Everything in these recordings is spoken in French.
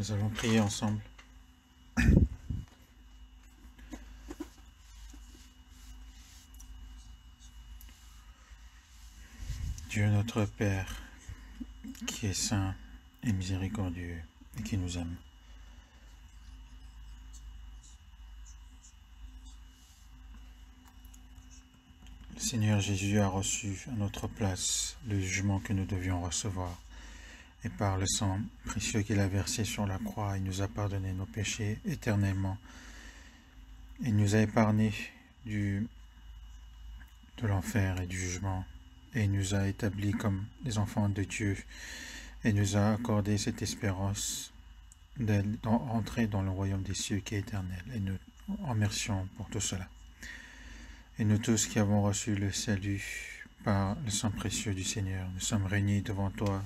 Nous allons prier ensemble. Dieu notre Père, qui est saint et miséricordieux et qui nous aime. Le Seigneur Jésus a reçu à notre place le jugement que nous devions recevoir. Et par le sang précieux qu'il a versé sur la croix, il nous a pardonné nos péchés éternellement. Il nous a épargnés de l'enfer et du jugement. Et il nous a établis comme des enfants de Dieu. Et nous a accordé cette espérance d'entrer dans le royaume des cieux qui est éternel. Et nous remercions pour tout cela. Et nous tous qui avons reçu le salut par le sang précieux du Seigneur, nous sommes réunis devant toi.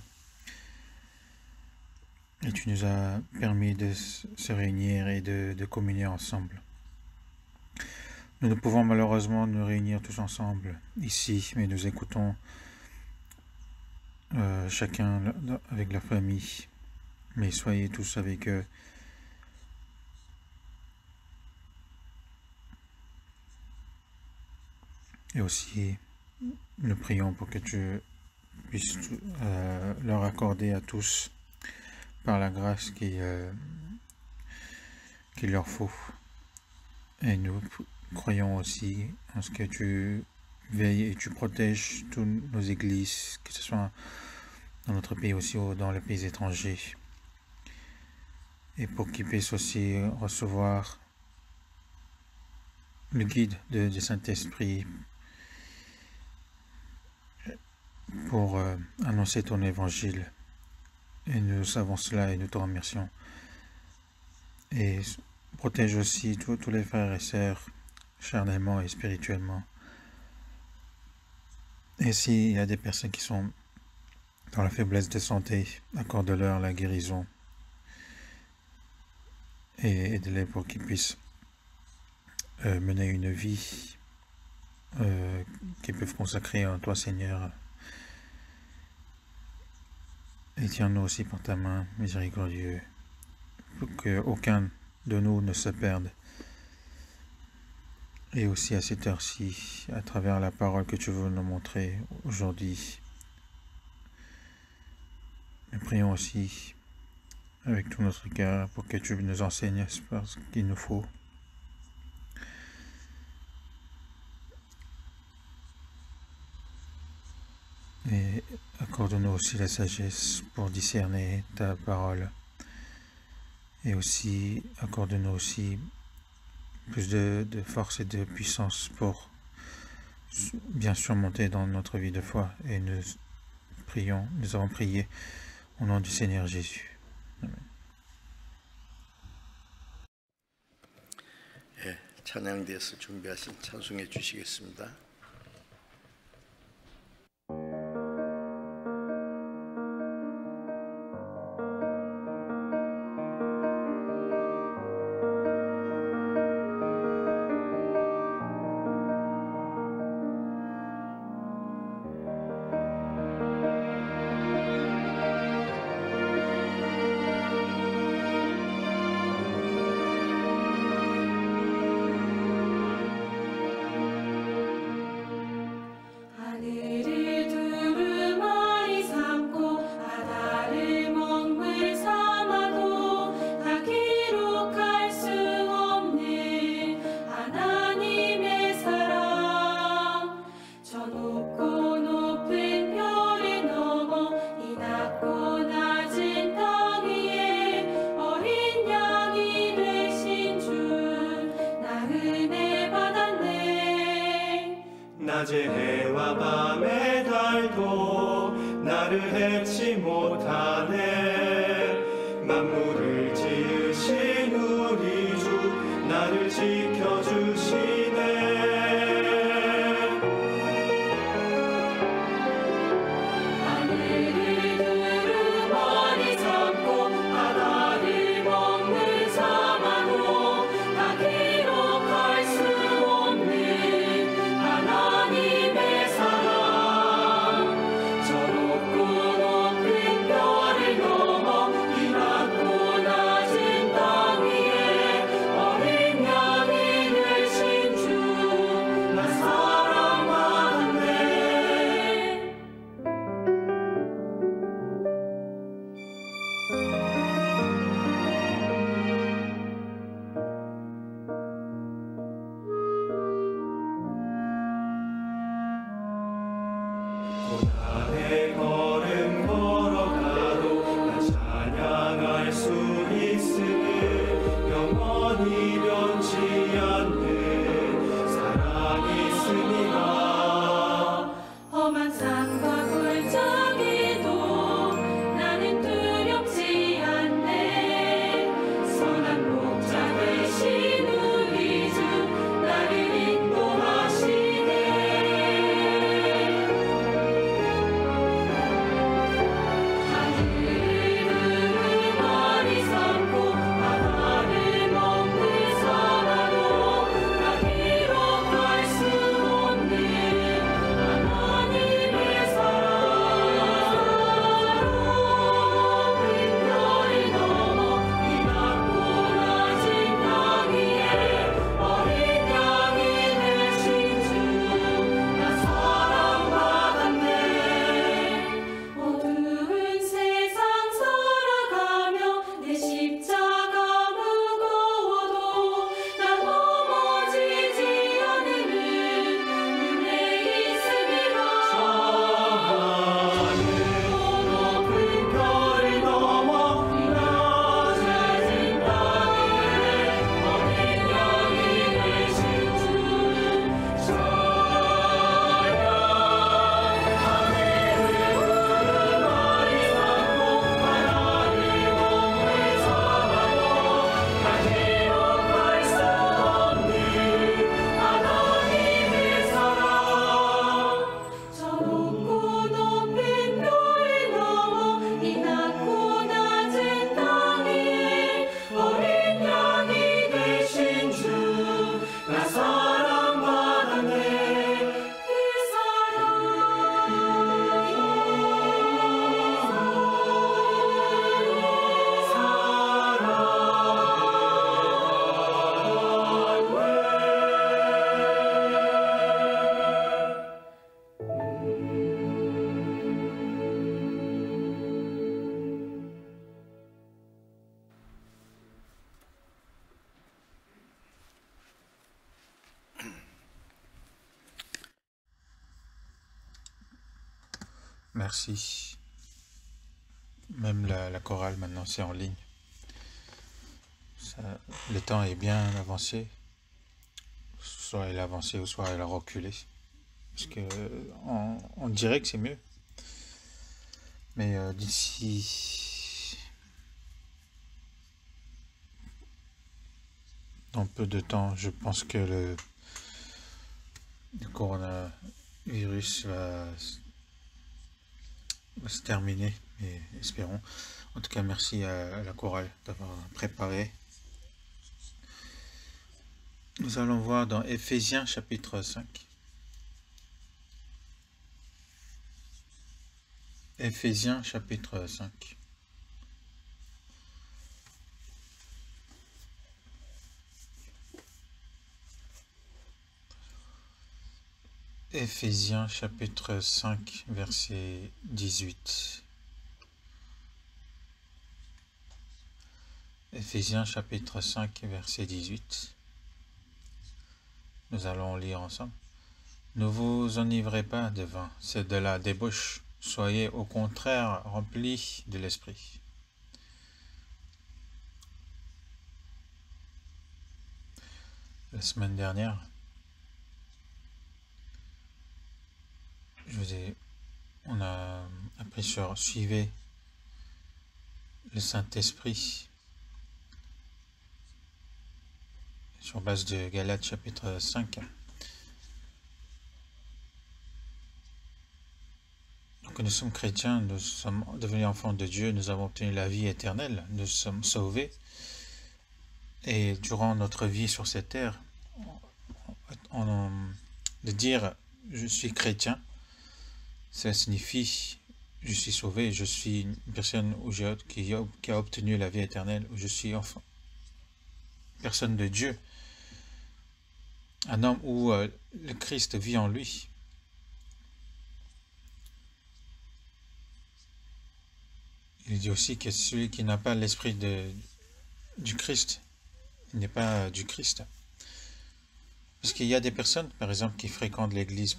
Et tu nous as permis de se réunir et de communier ensemble. Nous ne pouvons malheureusement nous réunir tous ensemble ici, mais nous écoutons chacun avec la famille. Mais soyez tous avec eux. Et aussi, nous prions pour que tu puisses leur accorder à tous par la grâce qu'il leur faut. Et nous croyons aussi en ce que tu veilles et tu protèges toutes nos églises, que ce soit dans notre pays aussi ou dans les pays étrangers. Et pour qu'ils puissent aussi recevoir le guide du Saint-Esprit pour annoncer ton évangile. Et nous savons cela et nous te remercions. Et protège aussi tous les frères et sœurs, charnellement et spirituellement. Et s'il y a des personnes qui sont dans la faiblesse de santé, accorde-leur la guérison. Et aide-les pour qu'ils puissent mener une vie qu'ils peuvent consacrer à toi, Seigneur. Et tiens-nous aussi par ta main, miséricordieux, pour qu'aucun de nous ne se perde. Et aussi à cette heure-ci, à travers la parole que tu veux nous montrer aujourd'hui, nous prions aussi avec tout notre cœur pour que tu nous enseignes ce qu'il nous faut. Et accorde-nous aussi la sagesse pour discerner ta parole. Et aussi, accorde-nous aussi plus de force et de puissance pour bien surmonter dans notre vie de foi. Et nous avons prié au nom du Seigneur Jésus. Amen. 예, 찬양대에서 준비하신 찬송해 주시겠습니다. 낮의 해와 밤의 달도 나를 해치 못하네. 만물을 지으신 우리 주 나를 지켜주시네. 하늘을 두루마리 삼고 바다를 먹물 삼아도 다 기록할 수 없는 하나님의 사랑. 저 높고 높은 별을 넘어 merci. Même la chorale maintenant c'est en ligne. Le temps est bien avancé. Soit elle a avancé ou soit elle a reculé. Parce que on dirait que c'est mieux. Mais d'ici dans peu de temps, je pense que le coronavirus va se terminer. Mais espérons. En tout cas, merci à la chorale d'avoir préparé. Nous allons voir dans Éphésiens chapitre 5. Éphésiens chapitre 5. Éphésiens chapitre 5, verset 18. Éphésiens chapitre 5, verset 18. Nous allons lire ensemble. Ne vous enivrez pas de vin, c'est de la débauche. Soyez au contraire remplis de l'esprit. La semaine dernière, on a appris sur suivez le Saint-Esprit sur base de Galates chapitre 5. Donc nous sommes chrétiens, nous sommes devenus enfants de Dieu, nous avons obtenu la vie éternelle, nous sommes sauvés. Et durant notre vie sur cette terre, de dire je suis chrétien, ça signifie je suis sauvé, je suis une personne qui a obtenu la vie éternelle, je suis enfant, personne de Dieu, un homme où le Christ vit en lui. Il dit aussi que celui qui n'a pas l'esprit du Christ, il n'est pas du Christ. Parce qu'il y a des personnes, par exemple, qui fréquentent l'église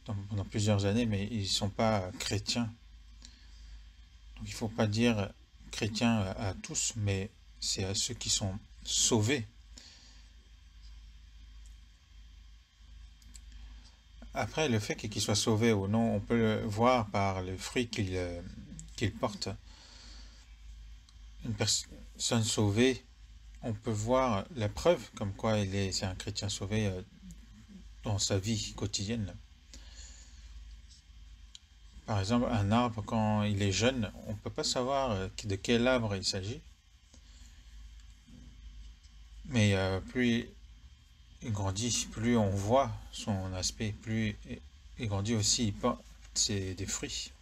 pendant plusieurs années, mais ils ne sont pas chrétiens. Donc il ne faut pas dire chrétien à tous, mais c'est à ceux qui sont sauvés. Après, le fait qu'il soit sauvé ou non, on peut le voir par le fruit qu'il porte. Une personne sauvée, on peut voir la preuve comme quoi c'est un chrétien sauvé dans sa vie quotidienne. Par exemple, un arbre, quand il est jeune, on ne peut pas savoir de quel arbre il s'agit. Mais plus il grandit, plus on voit son aspect, plus il grandit aussi, il porte des fruits.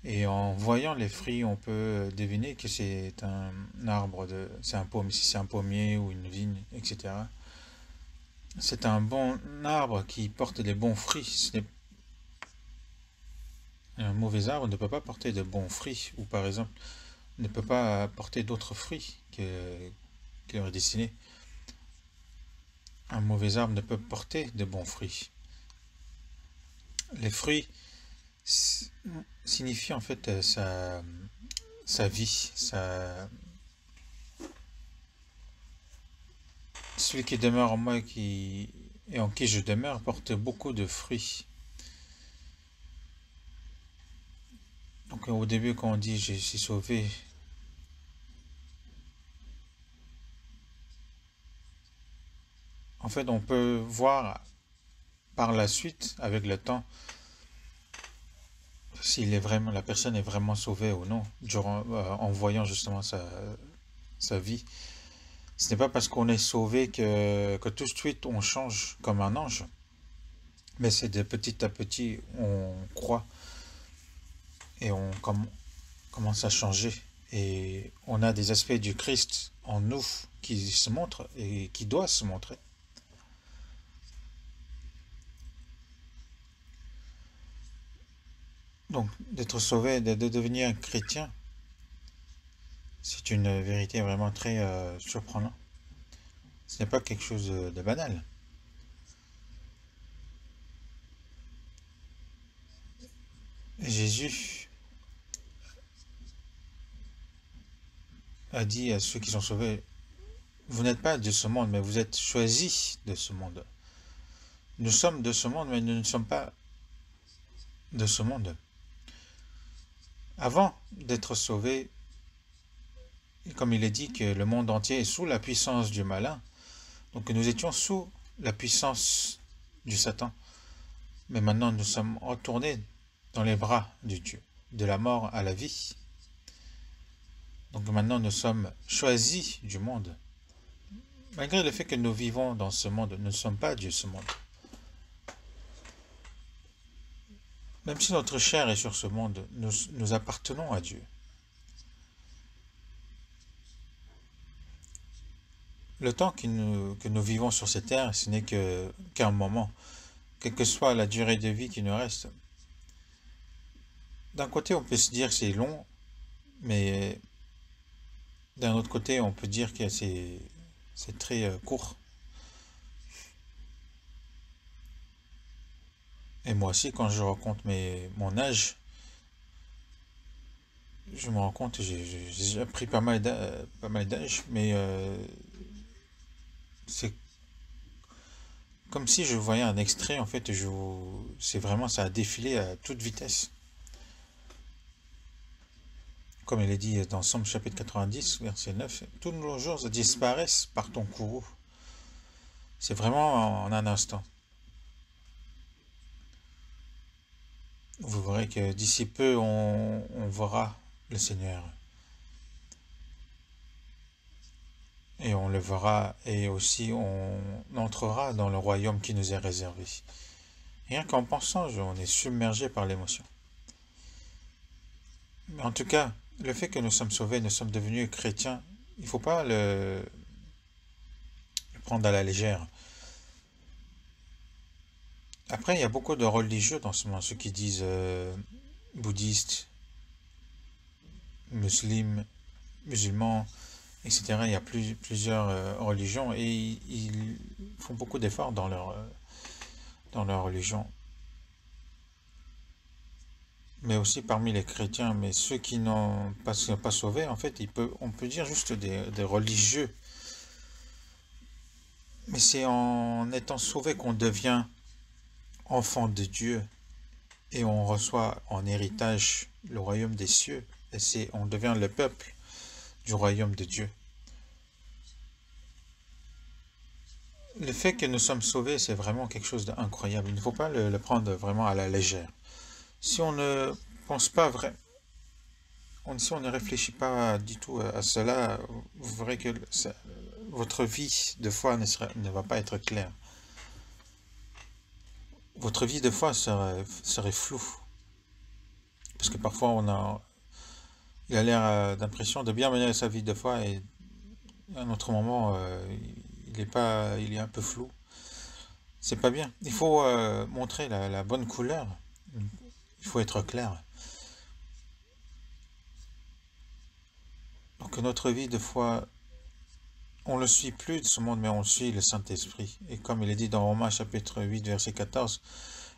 Et en voyant les fruits, on peut deviner que c'est un arbre, c'est un pommier, si c'est un pommier ou une vigne, etc. C'est un bon arbre qui porte des bons fruits. Un mauvais arbre ne peut pas porter de bons fruits, ou par exemple, ne peut pas porter d'autres fruits qu'il aurait destinés. Un mauvais arbre ne peut porter de bons fruits. Les fruits signifient en fait sa vie, celui qui demeure en moi et en qui je demeure porte beaucoup de fruits. Donc au début quand on dit je suis sauvé, en fait on peut voir par la suite avec le temps si la personne est vraiment sauvée ou non, en voyant justement sa vie. Ce n'est pas parce qu'on est sauvé que tout de suite on change comme un ange, mais c'est de petit à petit on croit et on commence à changer et on a des aspects du Christ en nous qui se montrent et qui doivent se montrer. Donc, d'être sauvé, de devenir un chrétien, c'est une vérité vraiment très surprenante. Ce n'est pas quelque chose de banal. Jésus a dit à ceux qui sont sauvés, vous n'êtes pas de ce monde, mais vous êtes choisis de ce monde. Nous sommes de ce monde, mais nous ne sommes pas de ce monde. Avant d'être sauvés, comme il est dit que le monde entier est sous la puissance du malin, donc nous étions sous la puissance du Satan. Mais maintenant nous sommes retournés dans les bras du Dieu, de la mort à la vie. Donc maintenant nous sommes choisis du monde. Malgré le fait que nous vivons dans ce monde, nous ne sommes pas de ce monde. Même si notre chair est sur ce monde, nous appartenons à Dieu. Le temps que nous vivons sur cette terre, ce n'est qu'un moment, quelle que soit la durée de vie qui nous reste. D'un côté, on peut se dire que c'est long, mais d'un autre côté, on peut dire que c'est très court. Et moi aussi, quand je raconte mon âge, je me rends compte que j'ai pris pas mal d'âge, mais c'est comme si je voyais un extrait, en fait, c'est vraiment, ça a défilé à toute vitesse. Comme il est dit dans Somme chapitre 90, verset 9, tous nos jours disparaissent par ton courroux. C'est vraiment en un instant. Vous verrez que d'ici peu, on verra le Seigneur. Et on le verra, et aussi on entrera dans le royaume qui nous est réservé. Rien qu'en pensant, on est submergé par l'émotion. Mais en tout cas, le fait que nous sommes sauvés, nous sommes devenus chrétiens, il ne faut pas le prendre à la légère. Après, il y a beaucoup de religieux dans ce monde, ceux qui disent bouddhistes, musulmans, etc. Il y a plusieurs religions et ils font beaucoup d'efforts dans leur religion. Mais aussi parmi les chrétiens, mais ceux qui n'ont pas sauvés, en fait, on peut dire juste des religieux. Mais c'est en étant sauvé qu'on devient enfant de Dieu et on reçoit en héritage le royaume des cieux. Et on devient le peuple du royaume de Dieu. Le fait que nous sommes sauvés, c'est vraiment quelque chose d'incroyable. Il ne faut pas le prendre vraiment à la légère. Si on ne pense pas vraiment, si on ne réfléchit pas du tout à cela, vous verrez que votre vie de foi ne va pas être claire. Votre vie de foi serait floue. Parce que parfois, il a l'air d'impression de bien mener sa vie de foi et à un autre moment, il est un peu flou. C'est pas bien. Il faut montrer la bonne couleur. Il faut être clair. Donc notre vie de foi, on ne le suit plus de ce monde, mais on suit le Saint-Esprit. Et comme il est dit dans Romains chapitre 8, verset 14,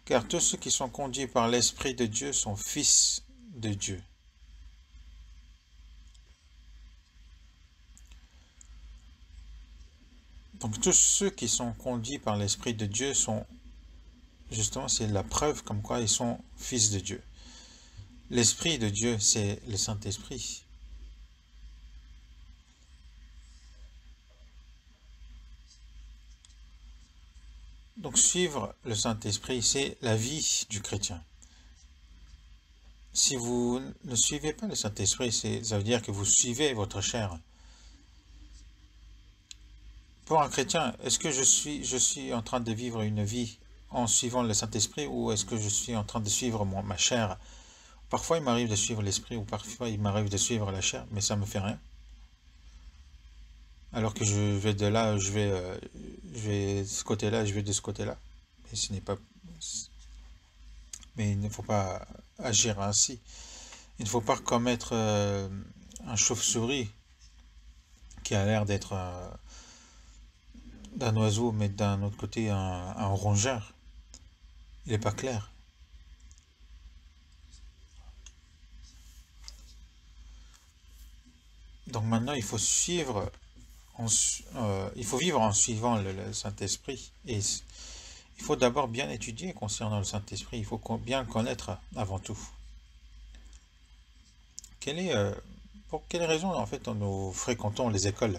car tous ceux qui sont conduits par l'Esprit de Dieu sont fils de Dieu. Donc tous ceux qui sont conduits par l'Esprit de Dieu sont, justement, c'est la preuve comme quoi ils sont fils de Dieu. L'Esprit de Dieu, c'est le Saint-Esprit. Donc suivre le Saint-Esprit, c'est la vie du chrétien. Si vous ne suivez pas le Saint-Esprit, ça veut dire que vous suivez votre chair. Pour un chrétien, est-ce que je suis en train de vivre une vie en suivant le Saint-Esprit ou est-ce que je suis en train de suivre ma chair? Parfois, il m'arrive de suivre l'Esprit ou parfois, il m'arrive de suivre la chair, mais ça ne me fait rien. Alors que je vais de là, je vais de ce côté-là, je vais de ce côté-là. Mais ce n'est pas... Mais il ne faut pas agir ainsi. Il ne faut pas commettre un chauve-souris qui a l'air d'être d'un oiseau, mais d'un autre côté un rongeur. Il n'est pas clair. Donc maintenant, il faut suivre, il faut vivre en suivant le Saint-Esprit. Et il faut d'abord bien étudier concernant le Saint-Esprit. Il faut bien le connaître avant tout. Quelle est, pour quelle raison, en fait, nous fréquentons les écoles?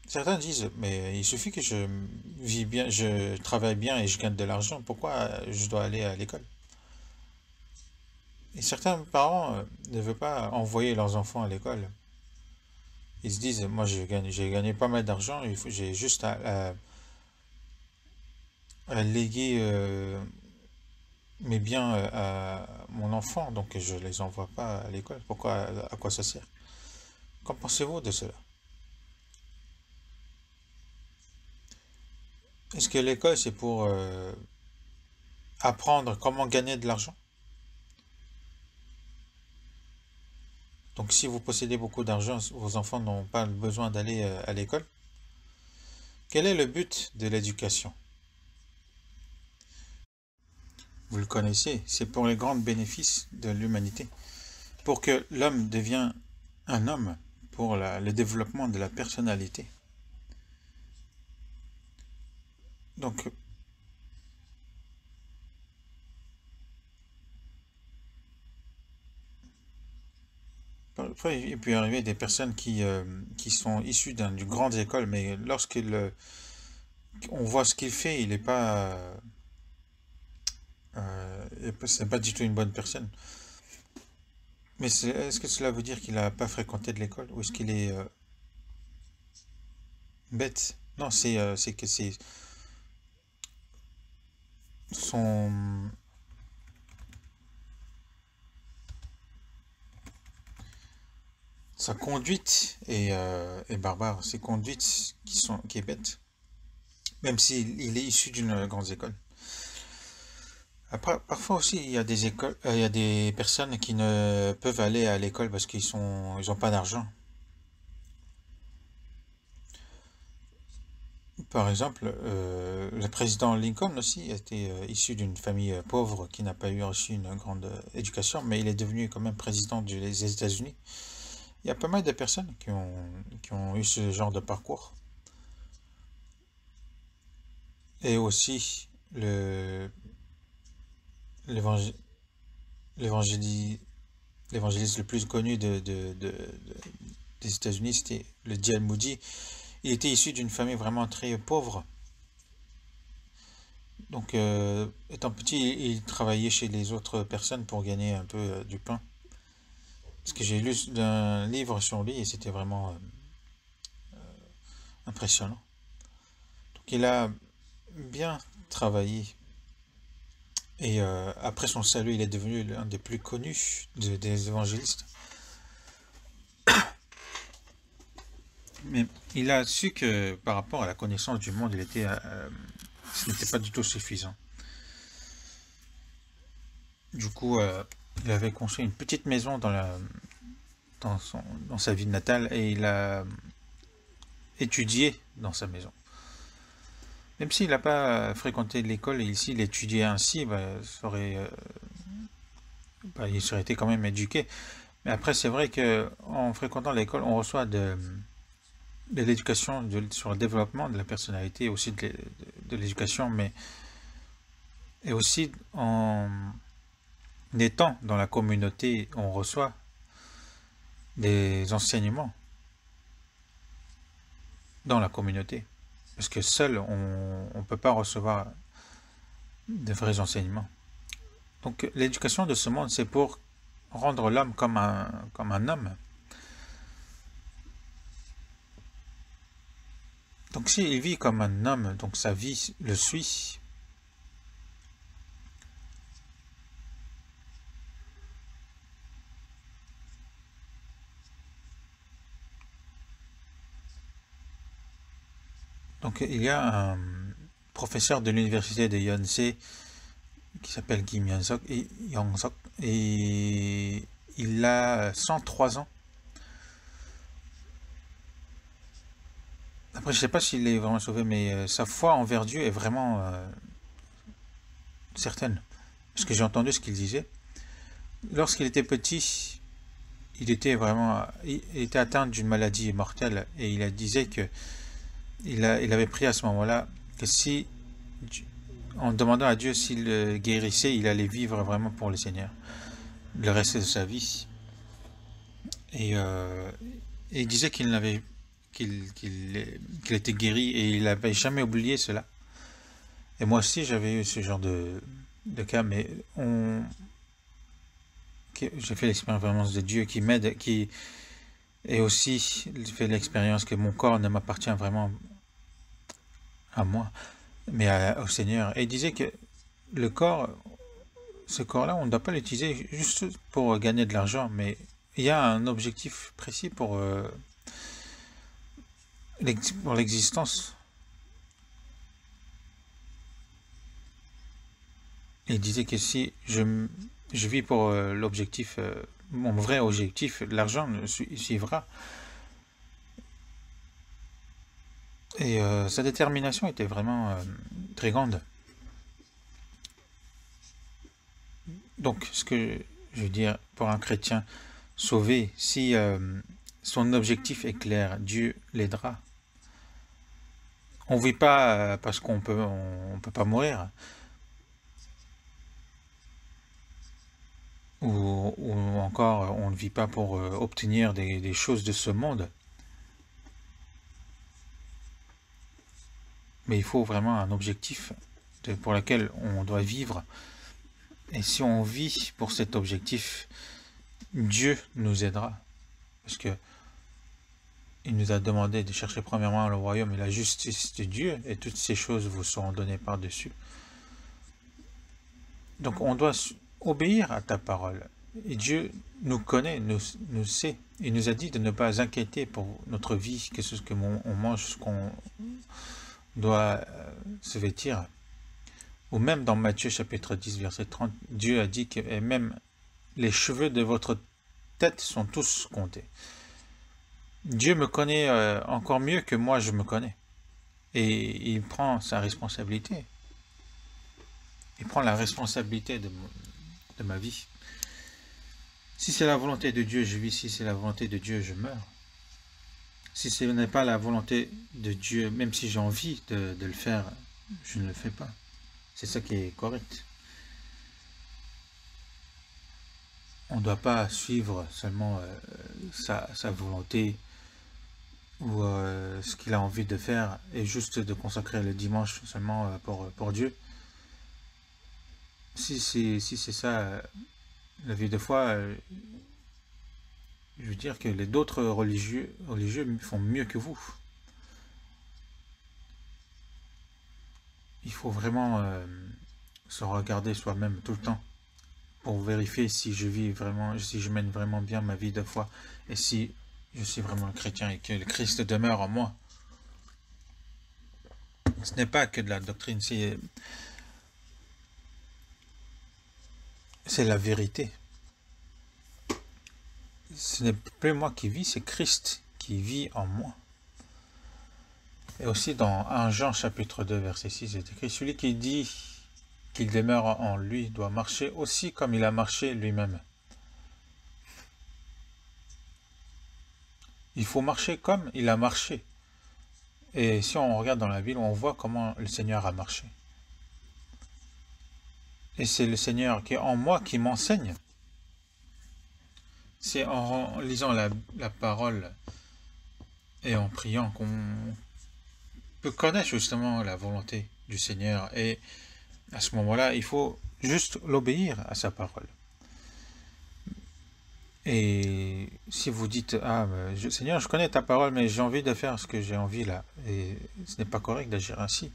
Certains disent, mais il suffit que je vis bien, je travaille bien et je gagne de l'argent. Pourquoi je dois aller à l'école? Et certains parents ne veulent pas envoyer leurs enfants à l'école. Ils se disent, moi j'ai gagné pas mal d'argent, j'ai juste à léguer mes biens à mon enfant, donc je les envoie pas à l'école. Pourquoi, à quoi ça sert? Qu'en pensez-vous de cela? Est-ce que l'école c'est pour apprendre comment gagner de l'argent? Donc si vous possédez beaucoup d'argent, vos enfants n'ont pas besoin d'aller à l'école. Quel est le but de l'éducation? Vous le connaissez, c'est pour les grands bénéfices de l'humanité, pour que l'homme devienne un homme, pour le développement de la personnalité. Donc, parfois, il peut arriver des personnes qui sont issues d'une grande école, mais on voit ce qu'il fait, il n'est pas, c'est pas du tout une bonne personne. Mais est-ce que cela veut dire qu'il n'a pas fréquenté de l'école ou est-ce qu'il est bête? Non, c'est que c'est son, sa conduite est barbare. Ses conduites qui est bête, même s'il est issu d'une grande école. Après, parfois aussi, il y a des écoles, il y a des personnes qui ne peuvent aller à l'école parce ils ont pas d'argent. Par exemple, le président Lincoln aussi était issu d'une famille pauvre qui n'a pas eu reçu une grande éducation, mais il est devenu quand même président des États-Unis. Il y a pas mal de personnes qui ont eu ce genre de parcours. Et aussi, l'évangé- l'évangéli- l'évangéliste le plus connu des États-Unis, c'était le D.L. Moody. Il était issu d'une famille vraiment très pauvre. Donc, étant petit, il travaillait chez les autres personnes pour gagner un peu du pain. Parce que j'ai lu un livre sur lui et c'était vraiment impressionnant. Donc, il a bien travaillé. Et après son salut, il est devenu l'un des plus connus des évangélistes. Mais il a su que par rapport à la connaissance du monde, ce n'était pas du tout suffisant. Du coup, il avait construit une petite maison dans sa ville natale et il a étudié dans sa maison. Même s'il n'a pas fréquenté l'école et s'il étudiait ainsi, il serait été quand même éduqué. Mais après, c'est vrai que en fréquentant l'école, on reçoit de l'éducation sur le développement de la personnalité, aussi de l'éducation, et aussi en étant dans la communauté, on reçoit des enseignements dans la communauté. Parce que seul, on ne peut pas recevoir de vrais enseignements. Donc l'éducation de ce monde, c'est pour rendre l'homme comme un homme. Donc s'il vit comme un homme, donc sa vie le suit. Donc il y a un professeur de l'université de Yonsei qui s'appelle Kim Young-sok et il a 103 ans. Après, je sais pas s'il est vraiment sauvé, mais sa foi envers Dieu est vraiment certaine. Parce que j'ai entendu ce qu'il disait. lorsqu'il était petit, il était atteint d'une maladie mortelle et disait que il avait pris à ce moment-là que si, en demandant à Dieu s'il le guérissait, il allait vivre vraiment pour le Seigneur le reste de sa vie. Et il disait qu'il était guéri et il n'avait jamais oublié cela. Et moi aussi, j'avais eu ce genre de cas, mais j'ai fait l'expérience de Dieu qui m'aide, et aussi fait l'expérience que mon corps ne m'appartient vraiment à moi, mais au Seigneur. Et il disait que ce corps-là, on ne doit pas l'utiliser juste pour gagner de l'argent, mais il y a un objectif précis pour l'existence. Et il disait que si je vis pour l'objectif, mon vrai objectif, l'argent suivra. Et sa détermination était vraiment très grande. Donc, ce que je veux dire, pour un chrétien sauvé, si son objectif est clair, Dieu l'aidera. On ne vit pas parce qu'on peut pas mourir. Ou encore, on ne vit pas pour obtenir des choses de ce monde. Mais il faut vraiment un objectif pour lequel on doit vivre. Et si on vit pour cet objectif, Dieu nous aidera. Parce que il nous a demandé de chercher premièrement le royaume et la justice de Dieu, et toutes ces choses vous seront données par-dessus. Donc on doit obéir à ta parole. Et Dieu nous connaît, nous sait. Il nous a dit de ne pas inquiéter pour notre vie, que ce qu'on mange, ce qu'on doit se vêtir. Ou même dans Matthieu chapitre 10, verset 30, Dieu a dit que même les cheveux de votre tête sont tous comptés. Dieu me connaît encore mieux que moi je me connais. Et il prend sa responsabilité. Il prend la responsabilité de ma vie. Si c'est la volonté de Dieu, je vis. Si c'est la volonté de Dieu, je meurs. Si ce n'est pas la volonté de Dieu, même si j'ai envie de le faire, je ne le fais pas. C'est ça qui est correct. On ne doit pas suivre seulement sa volonté ou ce qu'il a envie de faire et juste de consacrer le dimanche seulement pour Dieu. Si c'est ça, la vie de foi, je veux dire que les d'autres religieux font mieux que vous. Il faut vraiment se regarder soi-même tout le temps pour vérifier si je vis vraiment, si je mène vraiment bien ma vie de foi et si je suis vraiment un chrétien et que le Christ demeure en moi. Ce n'est pas que de la doctrine, c'est la vérité. Ce n'est plus moi qui vis, c'est Christ qui vit en moi. Et aussi dans 1 Jean chapitre 2 verset 6, c'est écrit, celui qui dit qu'il demeure en lui doit marcher aussi comme il a marché lui-même. Il faut marcher comme il a marché. Et si on regarde dans la Bible, on voit comment le Seigneur a marché. Et c'est le Seigneur qui est en moi qui m'enseigne. C'est en lisant la parole et en priant qu'on peut connaître justement la volonté du Seigneur. Et à ce moment-là, il faut juste l'obéir à sa parole. Et si vous dites, ah, Seigneur, je connais ta parole, mais j'ai envie de faire ce que j'ai envie là, et ce n'est pas correct d'agir ainsi.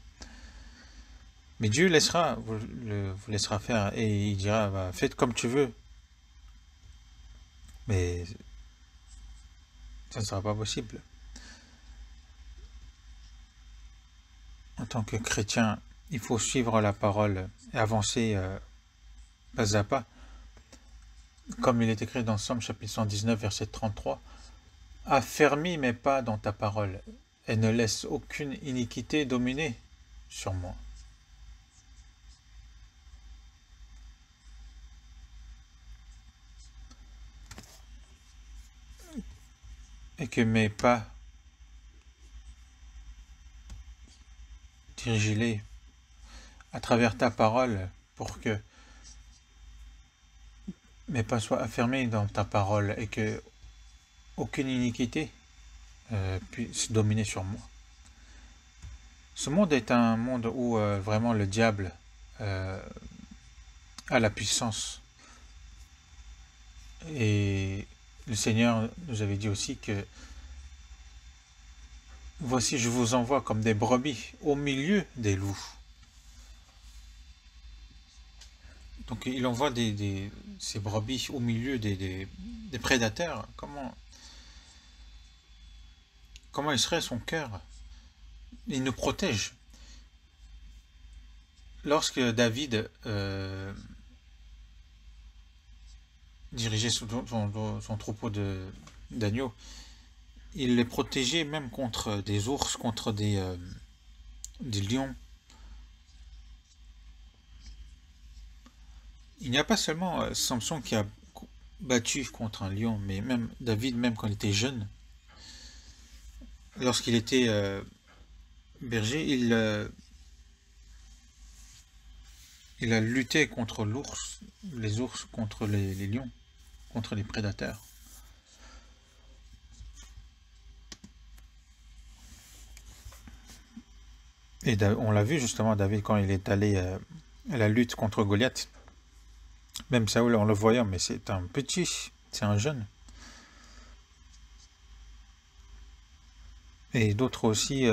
Mais Dieu vous laissera faire, et il dira, bah, faites comme tu veux. Mais ça ne sera pas possible. En tant que chrétien, il faut suivre la parole et avancer pas à pas. Comme il est écrit dans Somme chapitre 119, verset 33, « Affermis mes pas dans ta parole, et ne laisse aucune iniquité dominer sur moi. » et que mes pas, dirige-les à travers ta parole pour que mes pas soient affermés dans ta parole et que aucune iniquité puisse dominer sur moi. Ce monde est un monde où vraiment le diable a la puissance. Et le Seigneur nous avait dit aussi que voici, je vous envoie comme des brebis au milieu des loups. Donc il envoie ces brebis au milieu des prédateurs. Comment il serait son cœur? Il nous protège. Lorsque David dirigeait son troupeau d'agneaux, il les protégeait même contre des ours, contre des lions. Il n'y a pas seulement Samson qui a battu contre un lion, mais même David, même quand il était jeune, lorsqu'il était berger, il a lutté contre les ours, contre les lions, contre les prédateurs. Et on l'a vu justement, David, quand il est allé à la lutte contre Goliath. Même Saoul, en le voyant, mais c'est un petit, c'est un jeune. Et d'autres aussi,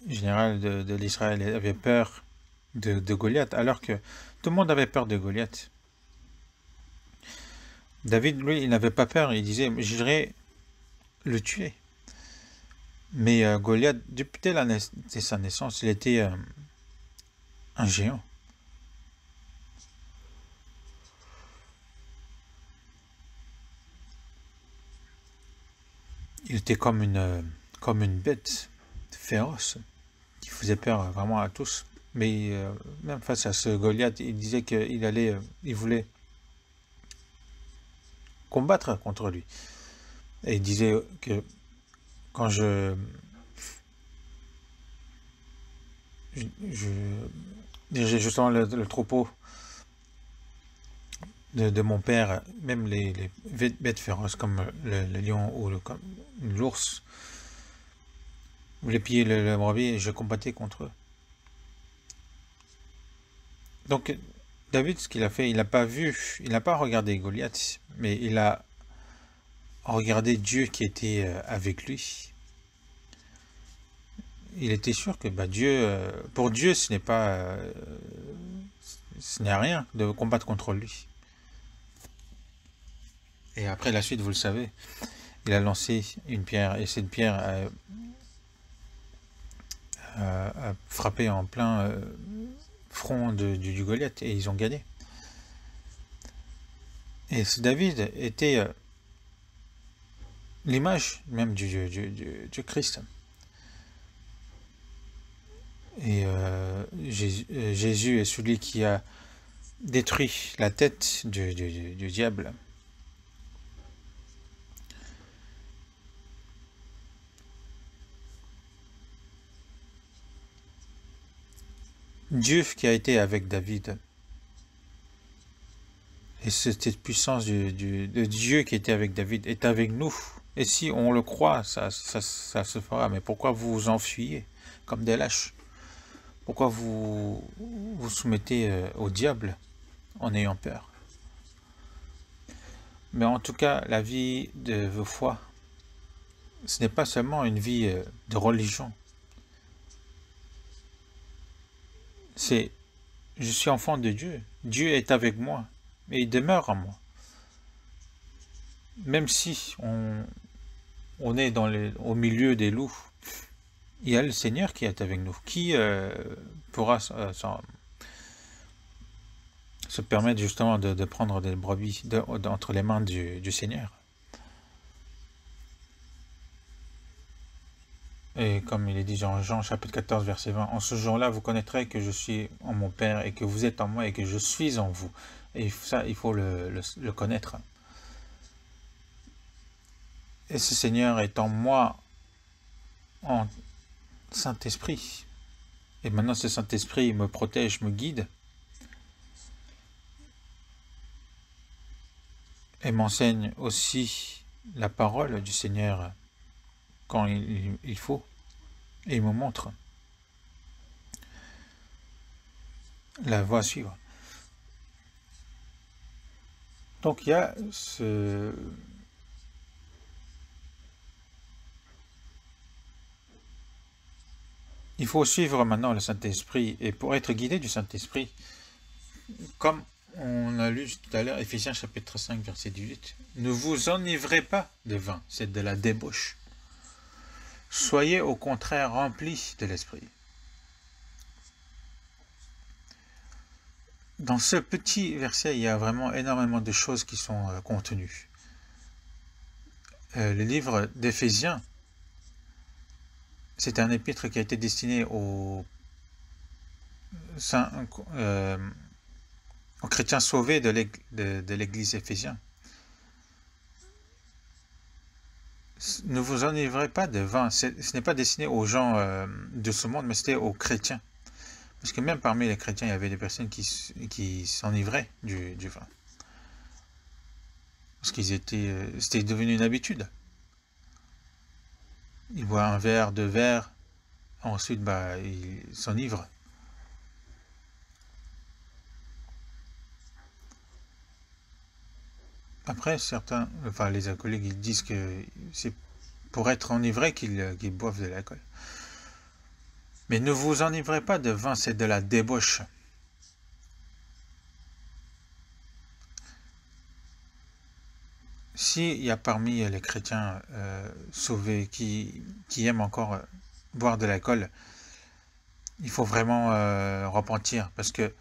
général de l'Israël, avaient peur de Goliath, alors que tout le monde avait peur de Goliath. David, lui, il n'avait pas peur, il disait, j'irai le tuer. Mais Goliath, depuis sa naissance, il était un géant. Il était comme une bête féroce qui faisait peur vraiment à tous. Mais même face à ce Goliath, il disait il voulait combattre contre lui. Et il disait que quand je dirigeais justement le troupeau de mon père, même les bêtes féroces comme le lion ou l'ours, voulaient piller le brebis et je combattais contre eux. Donc David, ce qu'il a fait, il n'a pas regardé Goliath, mais il a regardé Dieu qui était avec lui. Il était sûr que pour Dieu, ce n'est rien de combattre contre lui. Et après la suite, vous le savez, il a lancé une pierre et cette pierre a frappé en plein front du Goliath et ils ont gagné. Et David était l'image même du Christ. Et Jésus est celui qui a détruit la tête du diable. Dieu qui a été avec David. Et cette puissance de Dieu qui était avec David est avec nous. Et si on le croit, ça se fera. Mais pourquoi vous vous enfuyez comme des lâches? Pourquoi vous vous soumettez au diable en ayant peur? Mais en tout cas, la vie de vos foi, ce n'est pas seulement une vie de religion. C'est, je suis enfant de Dieu. Dieu est avec moi et il demeure en moi. Même si on est au milieu des loups, il y a le Seigneur qui est avec nous. Qui pourra se permettre justement de prendre des brebis entre les mains du Seigneur? Et comme il est dit dans Jean chapitre 14 verset 20, en ce jour-là vous connaîtrez que je suis en mon Père et que vous êtes en moi et que je suis en vous. Et ça, il faut le connaître. Et ce Seigneur est en moi, en Saint-Esprit. Et maintenant, ce Saint-Esprit me protège, me guide et m'enseigne aussi la parole du Seigneur quand il faut. Et il me montre la voie à suivre. Donc il y a ce... Il faut suivre maintenant le Saint-Esprit, et pour être guidé du Saint-Esprit, comme on a lu tout à l'heure, Éphésiens chapitre 5, verset 18, ne vous enivrez pas de vin, c'est de la débauche. Soyez au contraire remplis de l'Esprit. Dans ce petit verset, il y a vraiment énormément de choses qui sont contenues. Le livre d'Éphésiens, c'est un épître qui a été destiné aux chrétiens sauvés de l'Église éphésienne. Ne vous enivrez pas de vin. Ce n'est pas destiné aux gens de ce monde, mais c'était aux chrétiens. Parce que même parmi les chrétiens, il y avait des personnes qui s'enivraient du vin. Parce c'était devenu une habitude. Ils boivent un verre, 2 verres, ensuite ils s'enivrent. Après, les alcooliques, ils disent que c'est pour être enivré qu'ils boivent de l'alcool. Mais ne vous enivrez pas de vin, c'est de la débauche. S'il y a parmi les chrétiens sauvés qui aiment encore boire de l'alcool, il faut vraiment repentir, parce que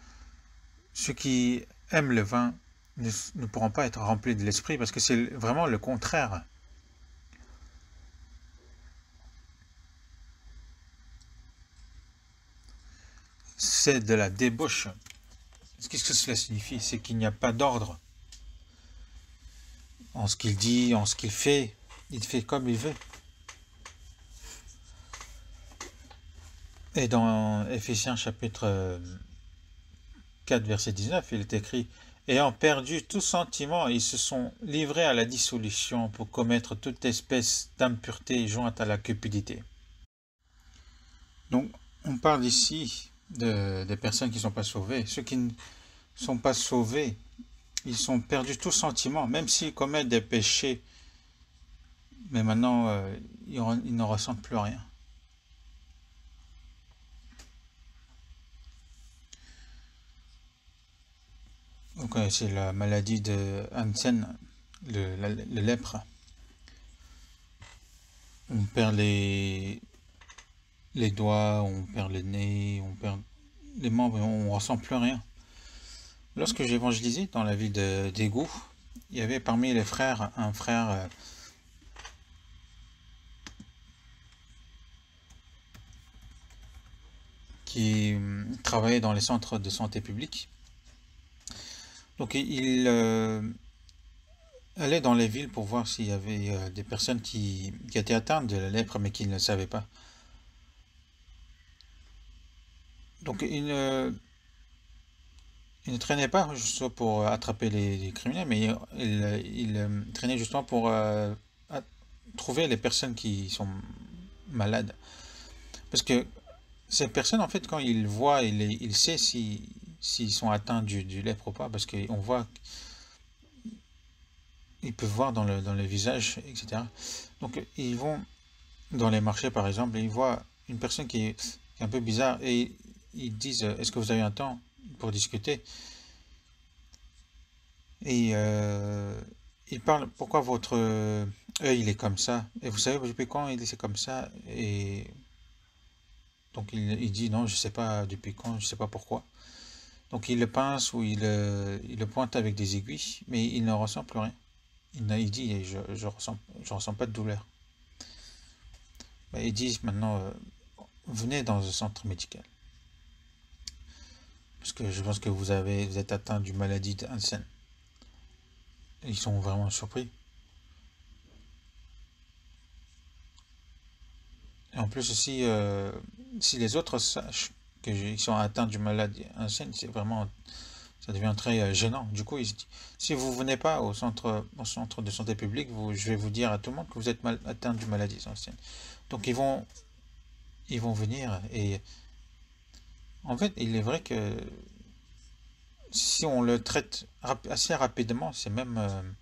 ceux qui aiment le vin ne pourront pas être remplis de l'esprit, parce que c'est vraiment le contraire. C'est de la débauche. Qu'est-ce que cela signifie? C'est qu'il n'y a pas d'ordre en ce qu'il dit, en ce qu'il fait. Il fait comme il veut. Et dans Éphésiens chapitre 4, verset 19, il est écrit « Ayant perdu tout sentiment, ils se sont livrés à la dissolution pour commettre toute espèce d'impureté jointe à la cupidité. » Donc, on parle ici des personnes qui ne sont pas sauvées. Ceux qui ne sont pas sauvés, ils sont perdus tout sentiment, même s'ils commettent des péchés, mais maintenant, ils ne ressentent plus rien. Donc, c'est la maladie de Hansen, le lèpre. On perd les doigts, on perd le nez, on perd les membres, et on ne ressent plus rien. Lorsque j'évangélisais dans la ville d'Égou, il y avait parmi les frères un frère qui travaillait dans les centres de santé publique. Donc il allait dans les villes pour voir s'il y avait des personnes qui étaient atteintes de la lèpre, mais qui ne le savaient pas. Donc il ne traînait pas juste pour attraper les criminels, mais il traînait justement pour trouver les personnes qui sont malades. Parce que ces personnes, en fait, quand ils voient, ils savent s'ils sont atteints du lèpre ou pas, parce qu'on voit, ils peuvent voir dans le visage, etc. Donc ils vont dans les marchés, par exemple, et ils voient une personne qui est un peu bizarre, et ils disent, est-ce que vous avez un temps pour discuter? Et ils parlent, pourquoi votre œil il est comme ça? Et vous savez depuis quand il est comme ça? Et donc il dit, non, je sais pas depuis quand, je sais pas pourquoi. Donc il le pince ou il le pointe avec des aiguilles, mais il ne ressent plus rien. Il dit, je ressens pas de douleur. Ils disent maintenant, venez dans un centre médical. Parce que je pense que vous êtes atteint d'une maladie de Hansen. Ils sont vraiment surpris. En plus aussi, si les autres sachent qu'ils sont atteints d'une maladie ancienne, c'est vraiment, ça devient très gênant. Du coup, si vous venez pas au centre de santé publique, je vais vous dire à tout le monde que vous êtes atteint d'une maladie ancienne. Donc ils vont venir et en fait, il est vrai que si on le traite assez rapidement, c'est même,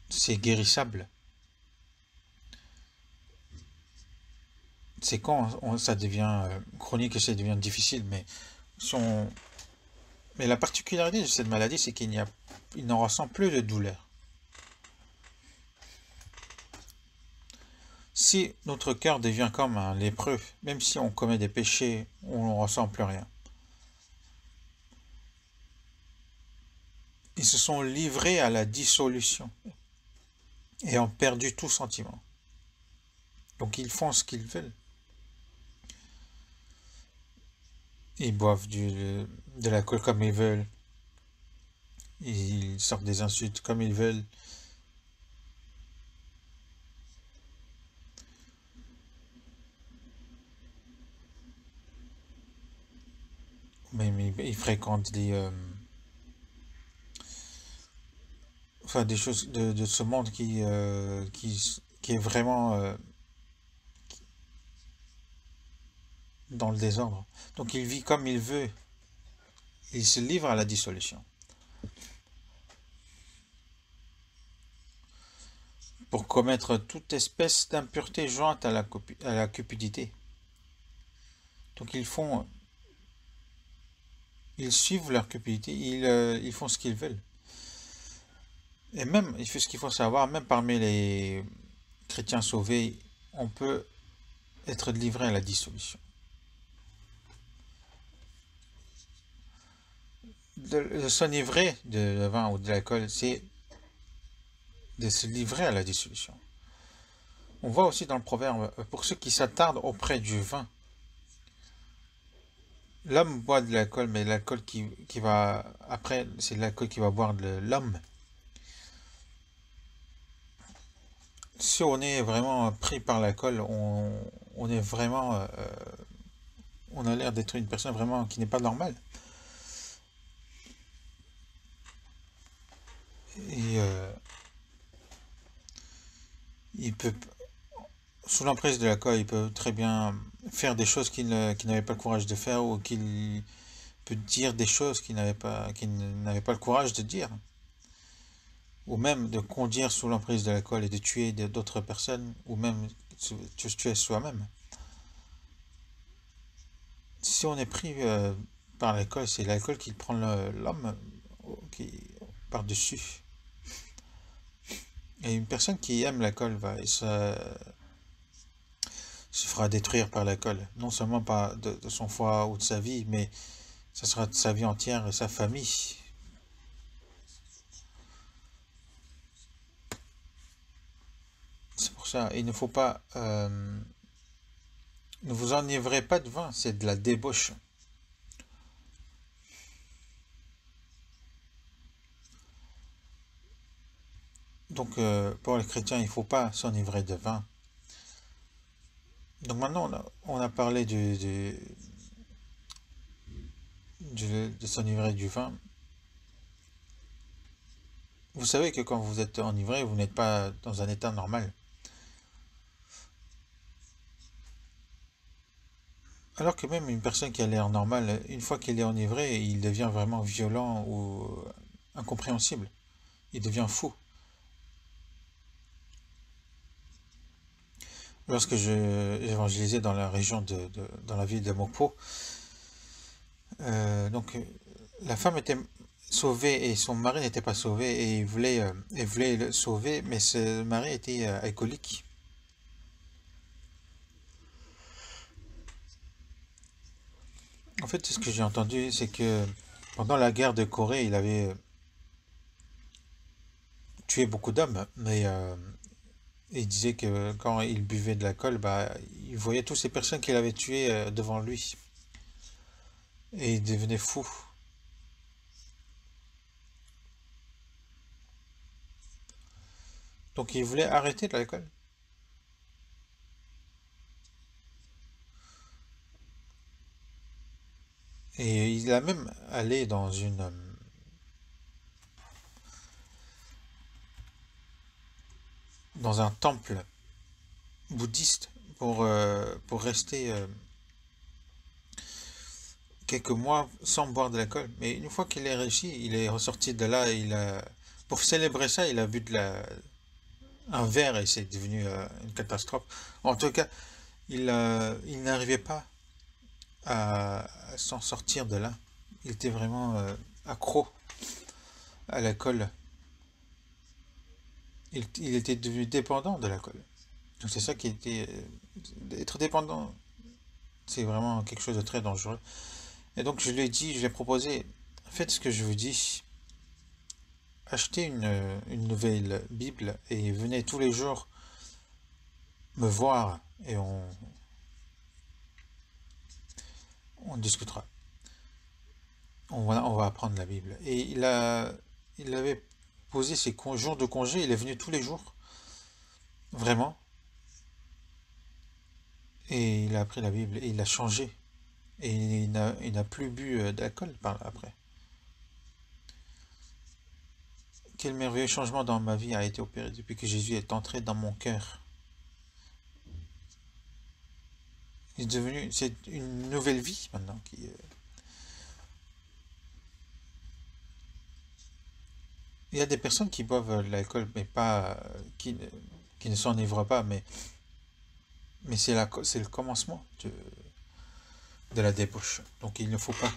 c'est guérissable. C'est quand ça devient chronique et ça devient difficile, mais si on- mais la particularité de cette maladie, c'est il n'en ressent plus de douleur. Si notre cœur devient comme un lépreux, même si on commet des péchés, on ne ressent plus rien. Ils se sont livrés à la dissolution et ont perdu tout sentiment. Donc ils font ce qu'ils veulent. Ils boivent de l'alcool comme ils veulent. Ils sortent des insultes comme ils veulent. Même ils fréquentent enfin, des choses de ce monde qui est vraiment dans le désordre. Donc il vit comme il veut. Il se livre à la dissolution. Pour commettre toute espèce d'impureté jointe à la cupidité. Donc ils suivent leur cupidité, ils font ce qu'ils veulent. Et même, il faut ce qu'il faut savoir, même parmi les chrétiens sauvés, on peut être livré à la dissolution. De s'enivrer de vin ou de l'alcool, c'est de se livrer à la dissolution. On voit aussi dans le proverbe, pour ceux qui s'attardent auprès du vin, l'homme boit de l'alcool, mais l'alcool qui va, après, c'est l'alcool qui va boire de l'homme. Si on est vraiment pris par l'alcool, on est vraiment, on a l'air d'être une personne vraiment qui n'est pas normale. Et il peut, sous l'emprise de l'alcool, il peut très bien faire des choses qu'il n'avait pas le courage de faire ou qu'il peut dire des choses qu'il n'avait pas le courage de dire. Ou même de conduire sous l'emprise de l'alcool et de tuer d'autres personnes, ou même de se tuer soi-même. Si on est pris par l'alcool, c'est l'alcool qui prend l'homme par-dessus. Et une personne qui aime l'alcool se fera détruire par l'alcool. Non seulement pas de son foie ou de sa vie, mais ça sera de sa vie entière et sa famille. C'est pour ça, il ne faut pas... ne vous enivrez pas de vin, c'est de la débauche. Donc pour les chrétiens, il ne faut pas s'enivrer de vin. Donc maintenant, on a parlé de s'enivrer du vin. Vous savez que quand vous êtes enivré, vous n'êtes pas dans un état normal. Alors que même une personne qui a l'air normale, une fois qu'il est enivré, il devient vraiment violent ou incompréhensible. Il devient fou. Lorsque j'évangélisais dans la région dans la ville de Mokpo, donc la femme était sauvée et son mari n'était pas sauvé et il voulait le sauver, mais ce mari était alcoolique. En fait, ce que j'ai entendu, c'est que pendant la guerre de Corée, il avait tué beaucoup d'hommes, mais il disait que quand il buvait de l'alcool, bah, il voyait toutes ces personnes qu'il avait tuées devant lui. Et il devenait fou. Donc il voulait arrêter l'alcool. Et il a même allé dans un temple bouddhiste pour rester quelques mois sans boire de l'alcool. Mais une fois qu'il est réussi, il est ressorti de là, pour célébrer ça, il a bu un verre et c'est devenu une catastrophe. En tout cas, il n'arrivait pas à s'en sortir de là. Il était vraiment accro à l'alcool. Il était devenu dépendant de l'alcool. Donc c'est ça qui était... Être dépendant, c'est vraiment quelque chose de très dangereux. Et donc je lui ai dit, je lui ai proposé, faites ce que je vous dis. Achetez une nouvelle Bible et venez tous les jours me voir et on discutera. On va apprendre la Bible. Et il avait posé ses jours de congé, il est venu tous les jours, vraiment. Et il a appris la Bible et il a changé. Et il n'a plus bu d'alcool après. Quel merveilleux changement dans ma vie a été opéré depuis que Jésus est entré dans mon cœur. C'est une nouvelle vie maintenant Il y a des personnes qui boivent de l'alcool, mais pas, qui ne s'enivrent pas, mais c'est le commencement de la débauche. Donc il ne faut pas.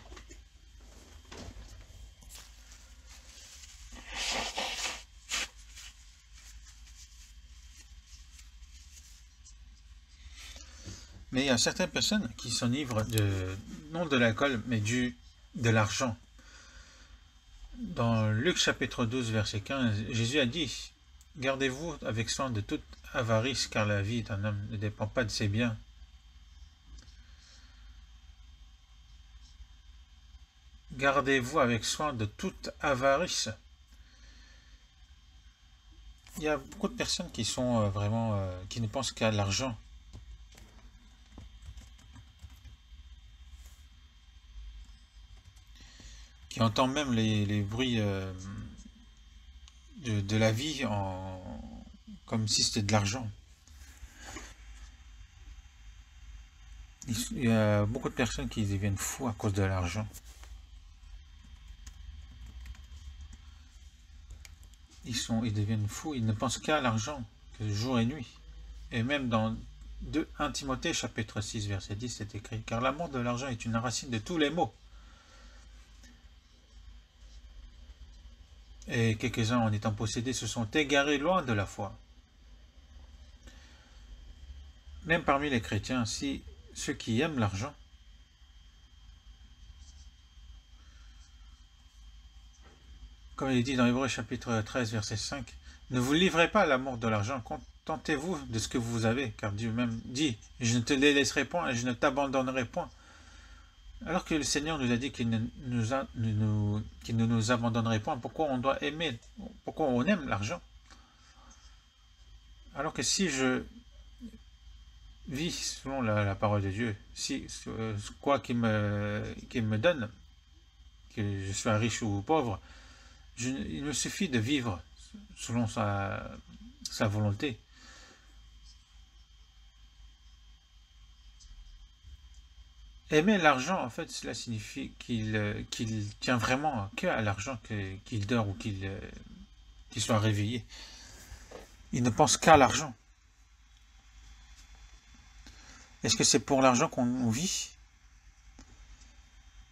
Mais il y a certaines personnes qui s'enivrent non de l'alcool, mais de l'argent. Dans Luc chapitre 12, verset 15, Jésus a dit, « Gardez-vous avec soin de toute avarice, car la vie d'un homme ne dépend pas de ses biens. » Gardez-vous avec soin de toute avarice. Il y a beaucoup de personnes qui sont qui ne pensent qu'à l'argent. Qui entendent même les bruits de la vie comme si c'était de l'argent. Il y a beaucoup de personnes qui deviennent fous à cause de l'argent. Ils deviennent fous, ils ne pensent qu'à l'argent, que jour et nuit. Et même dans 1 Timothée chapitre 6 verset 10 c'est écrit, car l'amour de l'argent est une racine de tous les maux. Et quelques-uns en étant possédés se sont égarés loin de la foi. Même parmi les chrétiens, si ceux qui aiment l'argent, comme il est dit dans Hébreux chapitre 13, verset 5, ne vous livrez pas à l'amour de l'argent, contentez-vous de ce que vous avez, car Dieu même dit, je ne te délaisserai point et je ne t'abandonnerai point. Alors que le Seigneur nous a dit qu'il ne nous abandonnerait point, pourquoi on doit aimer, pourquoi on aime l'argent? Alors que si je vis selon la parole de Dieu, si quoi qu'il me donne, que je sois riche ou pauvre, il me suffit de vivre selon sa volonté. Aimer l'argent, en fait, cela signifie qu'il tient vraiment que à l'argent, qu'il dort ou qu'il soit réveillé. Il ne pense qu'à l'argent. Est-ce que c'est pour l'argent qu'on vit?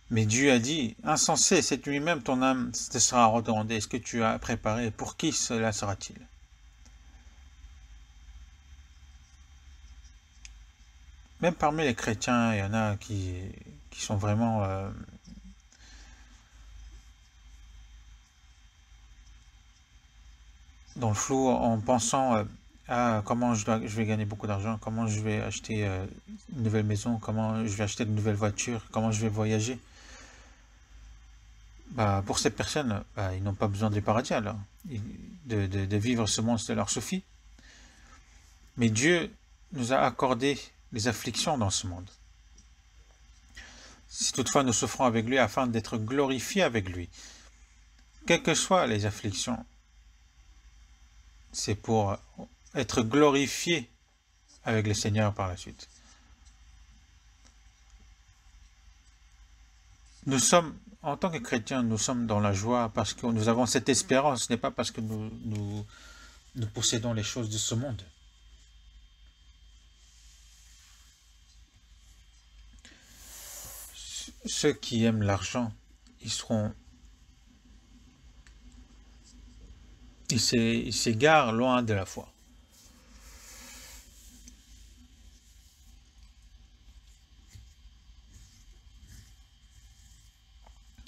Mais Dieu a dit, insensé, cette nuit même ton âme te sera redemandée. Est-ce que tu as préparé? Pour qui cela sera-t-il? Même parmi les chrétiens, il y en a qui sont vraiment dans le flou en pensant à comment je vais gagner beaucoup d'argent, comment je vais acheter une nouvelle maison, comment je vais acheter une nouvelle voiture, comment je vais voyager. Pour ces personnes, ils n'ont pas besoin du paradis alors. De vivre ce monde, cela leur suffit. Mais Dieu nous a accordé les afflictions dans ce monde. Si toutefois nous souffrons avec lui afin d'être glorifiés avec lui, quelles que soient les afflictions, c'est pour être glorifiés avec le Seigneur par la suite. Nous sommes, en tant que chrétiens, nous sommes dans la joie parce que nous avons cette espérance. Ce n'est pas parce que nous possédons les choses de ce monde. Ceux qui aiment l'argent, ils s'égarent loin de la foi.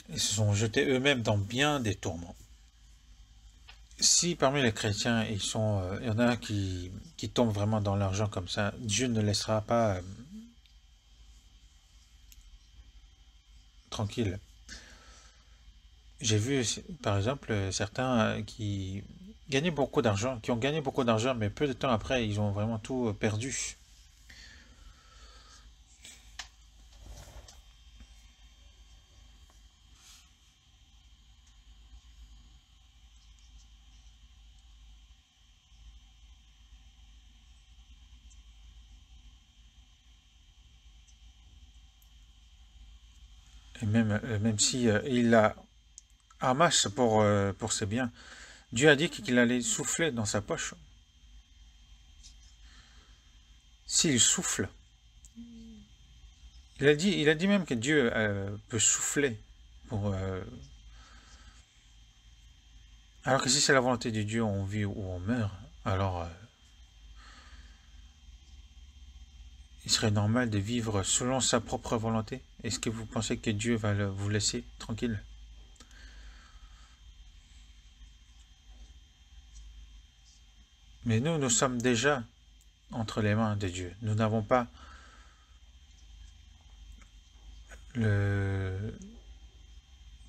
Ils se sont jetés eux-mêmes dans bien des tourments. Si parmi les chrétiens, il y en a qui tombent vraiment dans l'argent comme ça, Dieu ne laissera pas tranquille. J'ai vu, par exemple, certains qui gagnaient beaucoup d'argent, qui ont gagné beaucoup d'argent, mais peu de temps après, ils ont vraiment tout perdu. Et même si il a amasse pour ses biens, Dieu a dit qu'il allait souffler dans sa poche. S'il souffle, il a dit même que Dieu peut souffler pour. Alors que si c'est la volonté de Dieu, on vit ou on meurt, alors il serait normal de vivre selon sa propre volonté. Est-ce que vous pensez que Dieu va vous laisser tranquille? Mais nous sommes déjà entre les mains de Dieu. Nous n'avons pas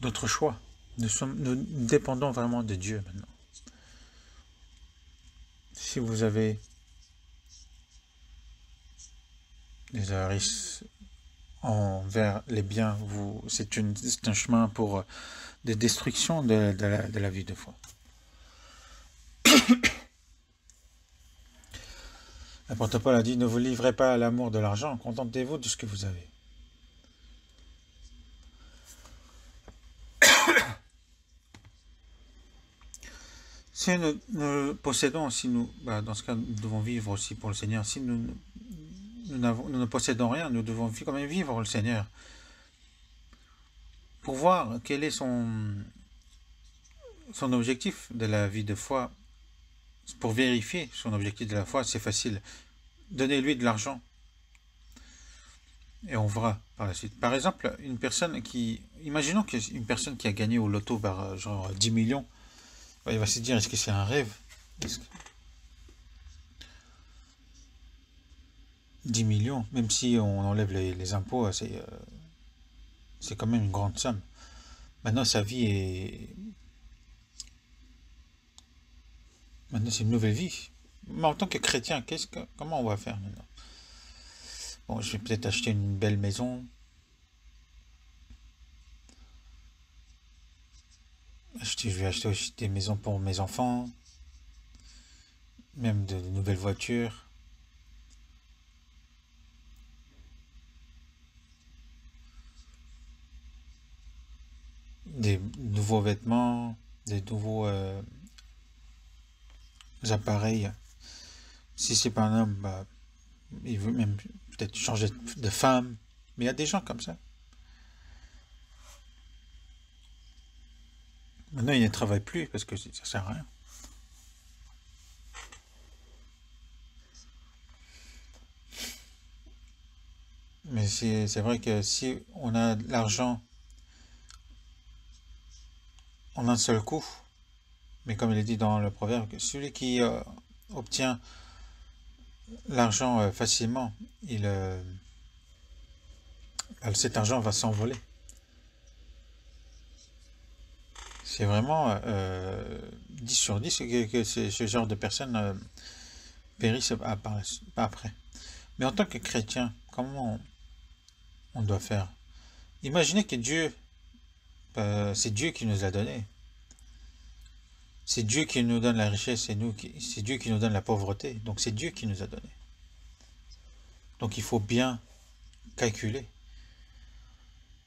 d'autre choix. Nous dépendons vraiment de Dieu maintenant. Si vous avez des avarices envers les biens, c'est un chemin pour de destruction de la vie de foi. L'apôtre Paul a dit, ne vous livrez pas à l'amour de l'argent, contentez-vous de ce que vous avez. Si nous possédons, dans ce cas, nous devons vivre aussi pour le Seigneur. Si nous ne possédons rien, nous devons quand même vivre le Seigneur. Pour voir quel est son objectif de la vie de foi. Pour vérifier son objectif de la foi, c'est facile. Donnez-lui de l'argent. Et on verra par la suite. Par exemple, imaginons qu'une personne qui a gagné au loto genre 10 millions, il va se dire, est-ce que c'est un rêve? 10 millions, même si on enlève les impôts, c'est quand même une grande somme. Maintenant, sa vie est... Maintenant, c'est une nouvelle vie. Mais en tant que chrétien, comment on va faire maintenant? Bon, je vais peut-être acheter une belle maison. Je vais acheter aussi des maisons pour mes enfants. Même de nouvelles voitures. Des nouveaux vêtements. Des nouveaux appareils. Si c'est pas un homme, il veut même peut-être changer de femme. Mais il y a des gens comme ça. Maintenant, il ne travaille plus parce que ça ne sert à rien. Mais c'est vrai que si on a de l'argent en un seul coup, mais comme il est dit dans le proverbe, celui qui obtient l'argent facilement, cet argent va s'envoler. C'est vraiment 10 sur 10 que ce genre de personnes périssent après. Mais en tant que chrétien, comment on doit faire? Imaginez que Dieu, c'est Dieu qui nous a donné. C'est Dieu qui nous donne la richesse, c'est Dieu qui nous donne la pauvreté. Donc c'est Dieu qui nous a donné. Donc il faut bien calculer.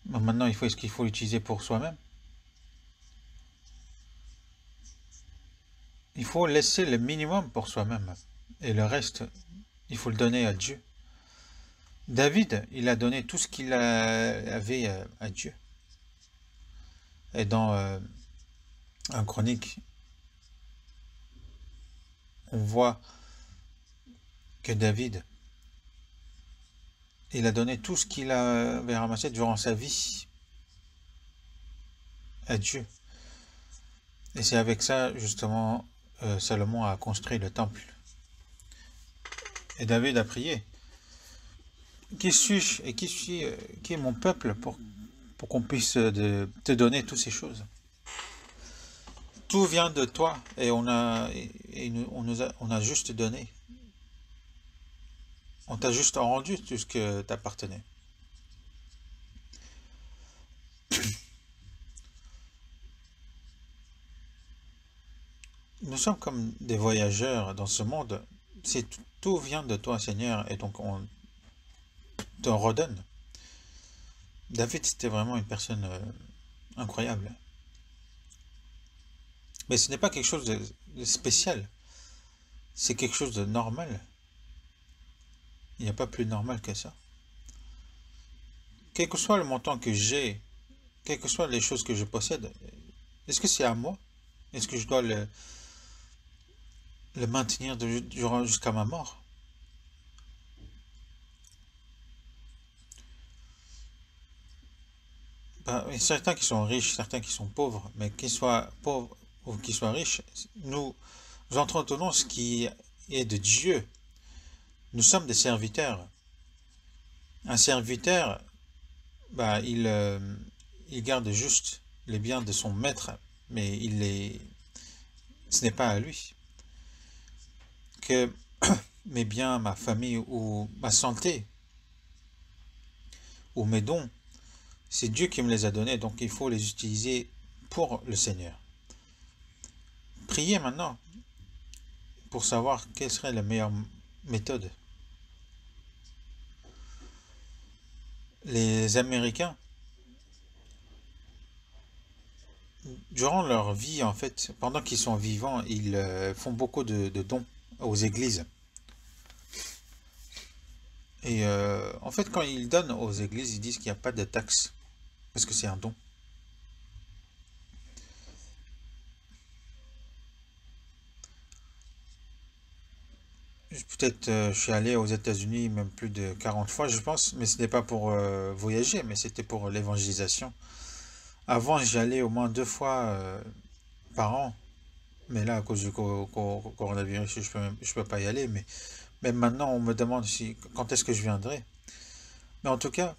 Maintenant, est-ce qu'il faut l'utiliser pour soi-même? Il faut laisser le minimum pour soi-même. Et le reste, il faut le donner à Dieu. David, il a donné tout ce qu'il avait à Dieu. Et dans un chronique, on voit que David, il a donné tout ce qu'il avait ramassé durant sa vie à Dieu. Et c'est avec ça, justement, Salomon a construit le temple. Et David a prié. Qui suis-je et qui est mon peuple pour qu'on puisse te donner toutes ces choses? Tout vient de toi et on a juste donné. On t'a juste rendu tout ce que t'appartenait. Nous sommes comme des voyageurs dans ce monde. Tout vient de toi, Seigneur, et donc on te redonne. David, c'était vraiment une personne incroyable. Mais ce n'est pas quelque chose de spécial. C'est quelque chose de normal. Il n'y a pas plus normal que ça. Quel que soit le montant que j'ai, quelles que soient les choses que je possède, est-ce que c'est à moi? Est-ce que je dois le maintenir jusqu'à ma mort? Ben, il y a certains qui sont riches, certains qui sont pauvres, mais qu'ils soient pauvres ou qu'ils soient riches, nous entretenons ce qui est de Dieu. Nous sommes des serviteurs. Un serviteur, bah, il garde juste les biens de son maître, mais ce n'est pas à lui. Que mes biens, ma famille ou ma santé ou mes dons, c'est Dieu qui me les a donnés, donc il faut les utiliser pour le Seigneur. Priez maintenant pour savoir quelle serait la meilleure méthode. Les Américains, durant leur vie, en fait, pendant qu'ils sont vivants, ils font beaucoup de dons aux églises. Et en fait, quand ils donnent aux églises, ils disent qu'il n'y a pas de taxe, parce que c'est un don. Peut-être je suis allé aux États-Unis même plus de 40 fois, je pense, mais ce n'est pas pour voyager, mais c'était pour l'évangélisation. Avant, j'y allais au moins 2 fois par an, mais là, à cause du coronavirus, je peux pas y aller, mais même maintenant, on me demande quand est-ce que je viendrai. Mais en tout cas,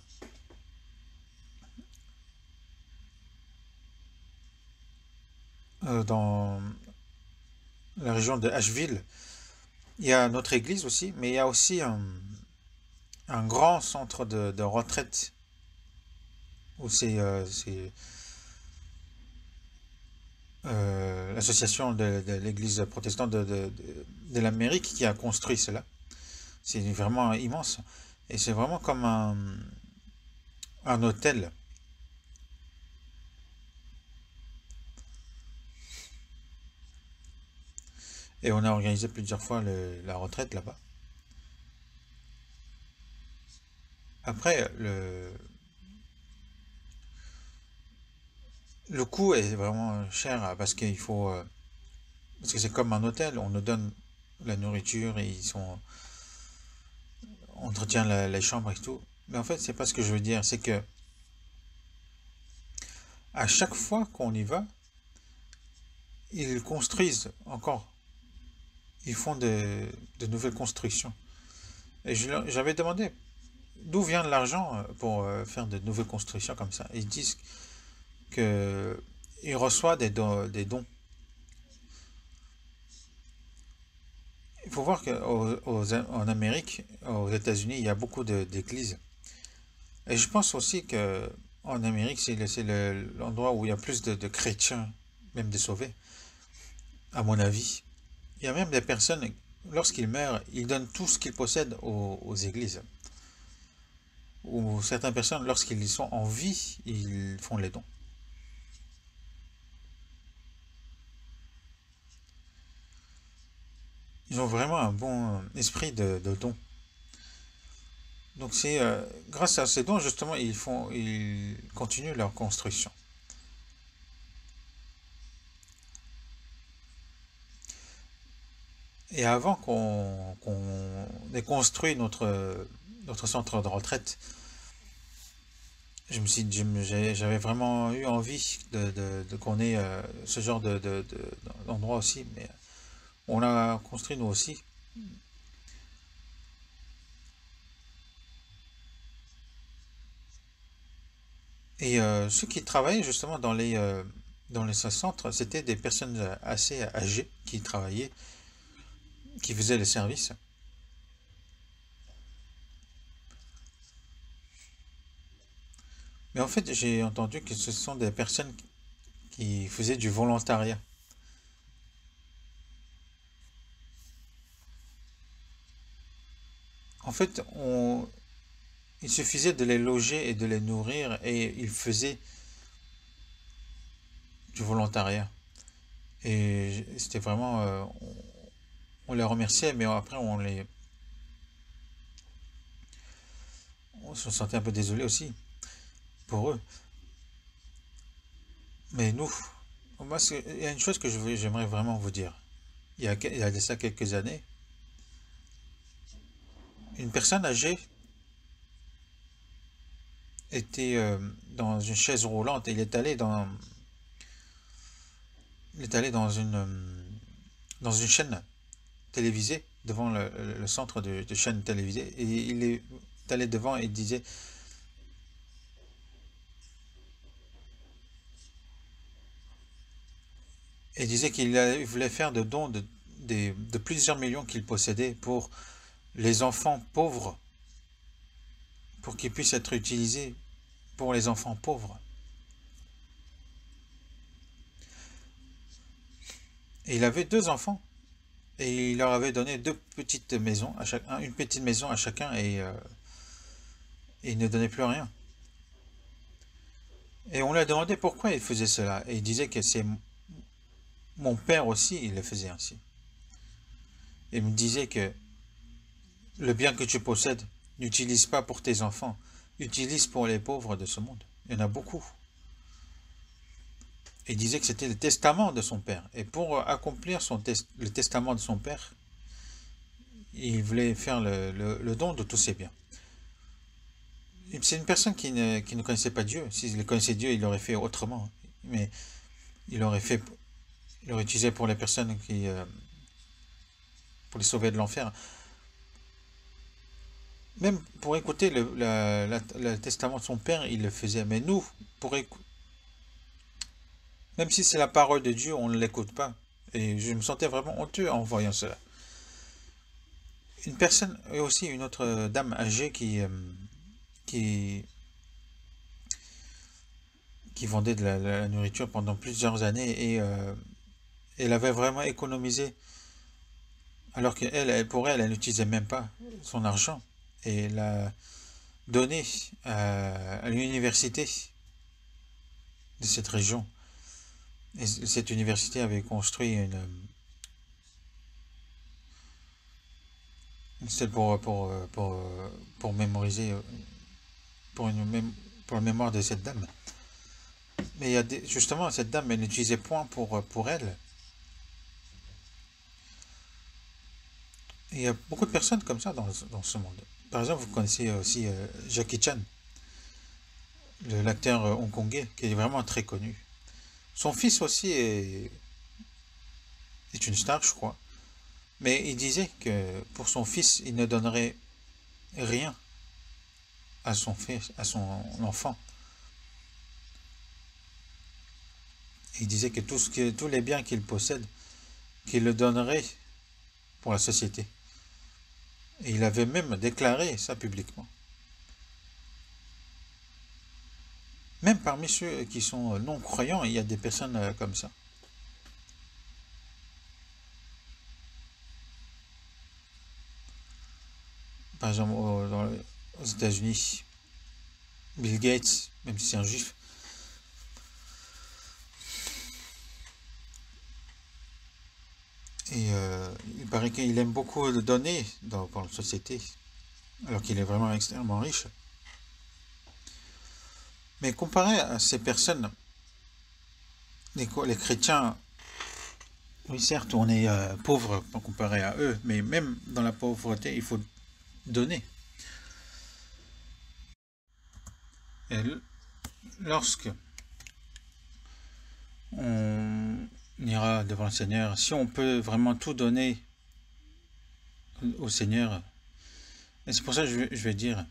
dans la région de Asheville, il y a notre église aussi, mais il y a aussi un grand centre de retraite où c'est l'association de l'église protestante de l'Amérique qui a construit cela. C'est vraiment immense. Et c'est vraiment comme un hôtel. Et on a organisé plusieurs fois la retraite là-bas. Après, le coût est vraiment cher parce qu'il faut... parce que c'est comme un hôtel, on nous donne la nourriture et on entretient les chambres et tout. Mais en fait, c'est pas ce que je veux dire. C'est que à chaque fois qu'on y va, ils construisent encore. Ils font de nouvelles constructions. Et j'avais demandé d'où vient l'argent pour faire de nouvelles constructions comme ça. Ils disent qu'ils reçoivent des dons. Il faut voir qu'en Amérique, aux États-Unis, il y a beaucoup d'églises. Et je pense aussi que en Amérique, l'endroit où il y a plus de chrétiens, même de sauvés, à mon avis. Il y a même des personnes, lorsqu'ils meurent, ils donnent tout ce qu'ils possèdent aux églises. Ou certaines personnes, lorsqu'ils sont en vie, ils font les dons. Ils ont vraiment un bon esprit de don. Donc c'est grâce à ces dons, justement, ils continuent leur construction. Et avant qu'on ait construit notre centre de retraite, j'avais vraiment eu envie qu'on ait ce genre d'endroit aussi, mais on l'a construit nous aussi. Et ceux qui travaillaient justement dans les centres, c'était des personnes assez âgées qui travaillaient, qui faisaient les services. Mais en fait, j'ai entendu que ce sont des personnes qui faisaient du volontariat. En fait, il suffisait de les loger et de les nourrir et ils faisaient du volontariat. Et c'était vraiment, on les remerciait, mais après on se sentait un peu désolé aussi pour eux. Mais nous, moi, il y a une chose que j'aimerais vraiment vous dire. Il y a de ça quelques années, une personne âgée était dans une chaise roulante et il est allé dans une chaîne télévisée devant le centre de chaîne télévisée et il est allé devant et disait qu'il voulait faire de dons de plusieurs millions qu'il possédait pour les enfants pauvres, pour qu'ils puissent être utilisés pour les enfants pauvres. Et il avait deux enfants et il leur avait donné deux petites maisons à chacun, une petite maison à chacun et il ne donnait plus rien. Et on lui a demandé pourquoi il faisait cela et il disait que c'est mon père aussi, il le faisait ainsi. Il me disait que le bien que tu possèdes, n'utilise pas pour tes enfants, utilise pour les pauvres de ce monde. Il y en a beaucoup. Et il disait que c'était le testament de son père. Et pour accomplir le testament de son père, il voulait faire le don de tous ses biens. C'est une personne qui ne connaissait pas Dieu. S'il connaissait Dieu, il l'aurait fait autrement. Mais il aurait utilisé pour les personnes pour les sauver de l'enfer. Même pour écouter le testament de son père, il le faisait. Mais nous, même si c'est la parole de Dieu, on ne l'écoute pas. Et je me sentais vraiment honteux en voyant cela. Une personne, et aussi une autre dame âgée qui, qui vendait de la nourriture pendant plusieurs années et elle avait vraiment économisé alors pour elle n'utilisait même pas son argent et elle a donné à l'université de cette région. Et cette université avait construit une salle pour mémoriser, pour la mémoire de cette dame. Mais justement, cette dame, elle n'utilisait point pour elle. Et il y a beaucoup de personnes comme ça dans ce monde. Par exemple, vous connaissez aussi Jackie Chan, l'acteur hongkongais, qui est vraiment très connu. Son fils aussi est une star, je crois. Mais il disait que pour son fils, il ne donnerait rien à son fils, à son enfant. Il disait que tous les biens qu'il possède, qu'il le donnerait pour la société. Et il avait même déclaré ça publiquement. Même parmi ceux qui sont non-croyants, il y a des personnes comme ça. Par exemple, aux États-Unis, Bill Gates, même si c'est un juif, et il paraît qu'il aime beaucoup donner dans la société, alors qu'il est vraiment extrêmement riche. Mais comparé à ces personnes, les chrétiens, oui certes on est pauvre comparé à eux, mais même dans la pauvreté, il faut donner. Et lorsque on ira devant le Seigneur, si on peut vraiment tout donner au Seigneur, et c'est pour ça que je vais dire,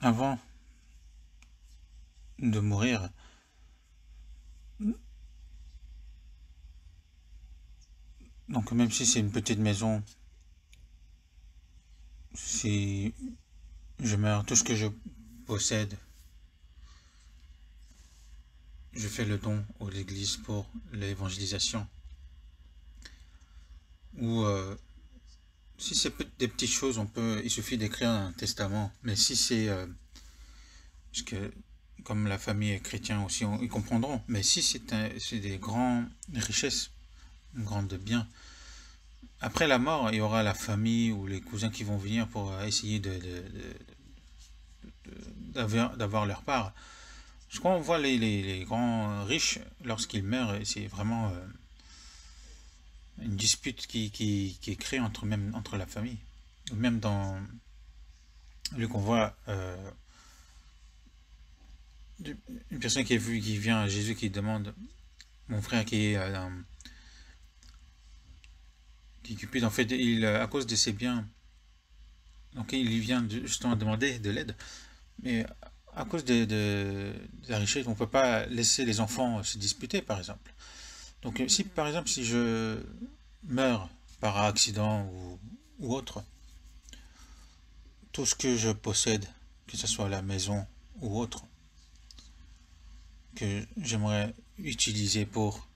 avant de mourir, donc même si c'est une petite maison, si je meurs, tout ce que je possède, je fais le don aux églises pour l'évangélisation. Ou si c'est des petites choses, il suffit d'écrire un testament. Mais si c'est, parce que comme la famille est chrétienne aussi, ils comprendront. Mais si c'est des grandes richesses, grandes biens, après la mort, il y aura la famille ou les cousins qui vont venir pour essayer d'avoir leur part. Parce qu'on voit les grands riches, lorsqu'ils meurent, c'est vraiment une dispute qui est créée entre la famille. Même dans le qu'on voit une personne qui vient à Jésus qui demande, mon frère qui est cupide, en fait, à cause de ses biens, donc il vient justement demander de l'aide, mais à cause de la richesse, on ne peut pas laisser les enfants se disputer, par exemple. Donc si, par exemple, si je meurs par accident ou autre, tout ce que je possède, que ce soit la maison ou autre, que j'aimerais utiliser pour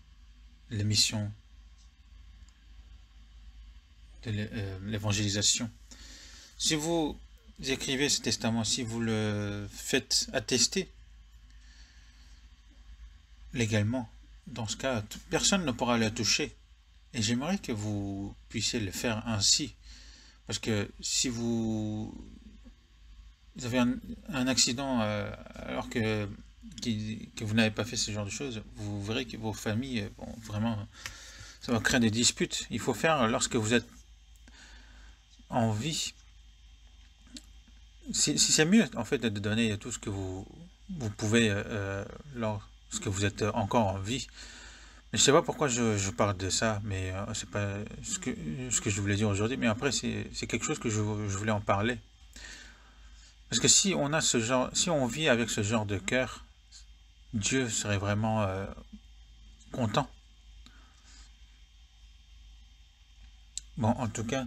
les missions de l'évangélisation. Si vous écrivez ce testament, si vous le faites attester légalement, dans ce cas, personne ne pourra le toucher. Et j'aimerais que vous puissiez le faire ainsi. Parce que si vous avez un accident alors que vous n'avez pas fait ce genre de choses, vous verrez que vos familles, bon, vraiment, ça va créer des disputes. Il faut faire lorsque vous êtes en vie. Si c'est mieux, en fait, de donner tout ce que vous pouvez lorsque vous êtes encore en vie. Mais je sais pas pourquoi je parle de ça, mais c'est pas ce que je voulais dire aujourd'hui. Mais après, c'est quelque chose que je voulais en parler. Parce que si on a si on vit avec ce genre de cœur, Dieu serait vraiment content. Bon, en tout cas,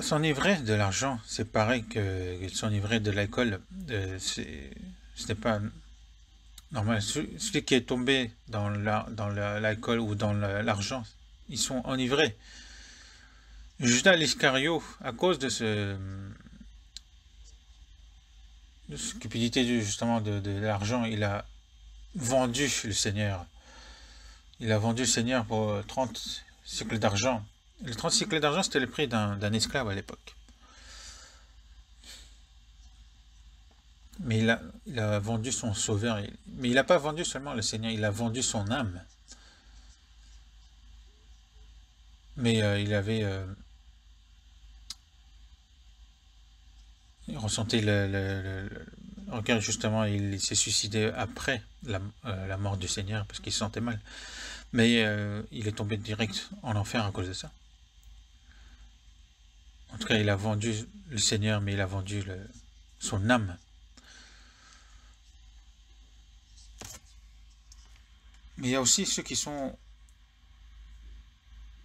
s'enivrer de l'argent, c'est pareil que s'enivrer de l'alcool. Ce n'est pas normal. Celui qui est tombé dans l'alcool ou dans l'argent, ils sont enivrés. Judas l'Iscario, à cause de cette cupidité justement de l'argent, il a vendu le Seigneur. Il a vendu le Seigneur pour 30 cycles d'argent. Le 30 cycles d'argent, c'était le prix d'un esclave à l'époque. Mais il a vendu son sauveur. Mais il n'a pas vendu seulement le Seigneur, il a vendu son âme. Mais il ressentait regarde, justement, il s'est suicidé après la mort du Seigneur parce qu'il se sentait mal. Mais il est tombé direct en enfer à cause de ça. En tout cas, il a vendu le Seigneur, mais il a vendu son âme. Mais il y a aussi ceux qui sont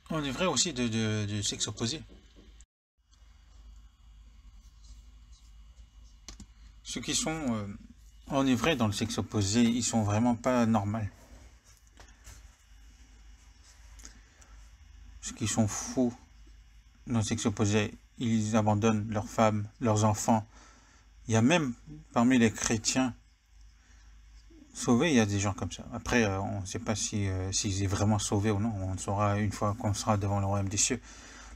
enivrés aussi de sexe opposé. Ceux qui sont enivrés dans le sexe opposé, ils sont vraiment pas normaux. Ceux qui sont fous dans le sexe opposé, ils abandonnent leurs femmes, leurs enfants. Il y a même parmi les chrétiens sauvés, il y a des gens comme ça. Après, on ne sait pas s'ils est vraiment sauvés ou non. On le saura une fois qu'on sera devant le royaume des cieux.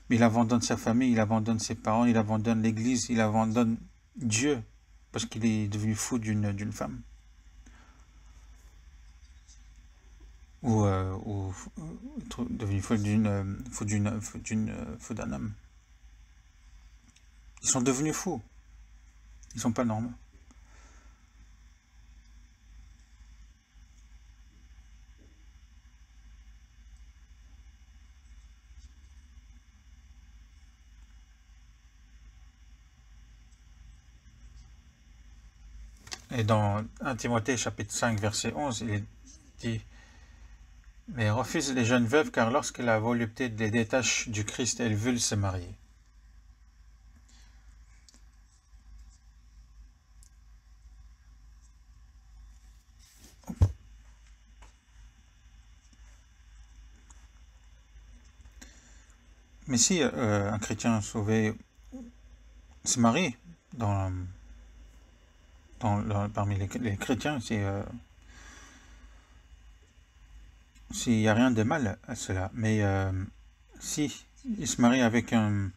Mais il abandonne sa famille, il abandonne ses parents, il abandonne l'église, il abandonne Dieu parce qu'il est devenu fou d'une femme. Ou devenu fou fou d'un homme. Ils sont devenus fous. Ils sont pas normaux. Et dans 1 Timothée chapitre 5 verset 11, il est dit: mais refuse les jeunes veuves, car lorsque la volupté les détache du Christ, elles veulent se marier. Mais si un chrétien sauvé se marie parmi les chrétiens, s'il n'y a rien de mal à cela. Mais si il se marie avec un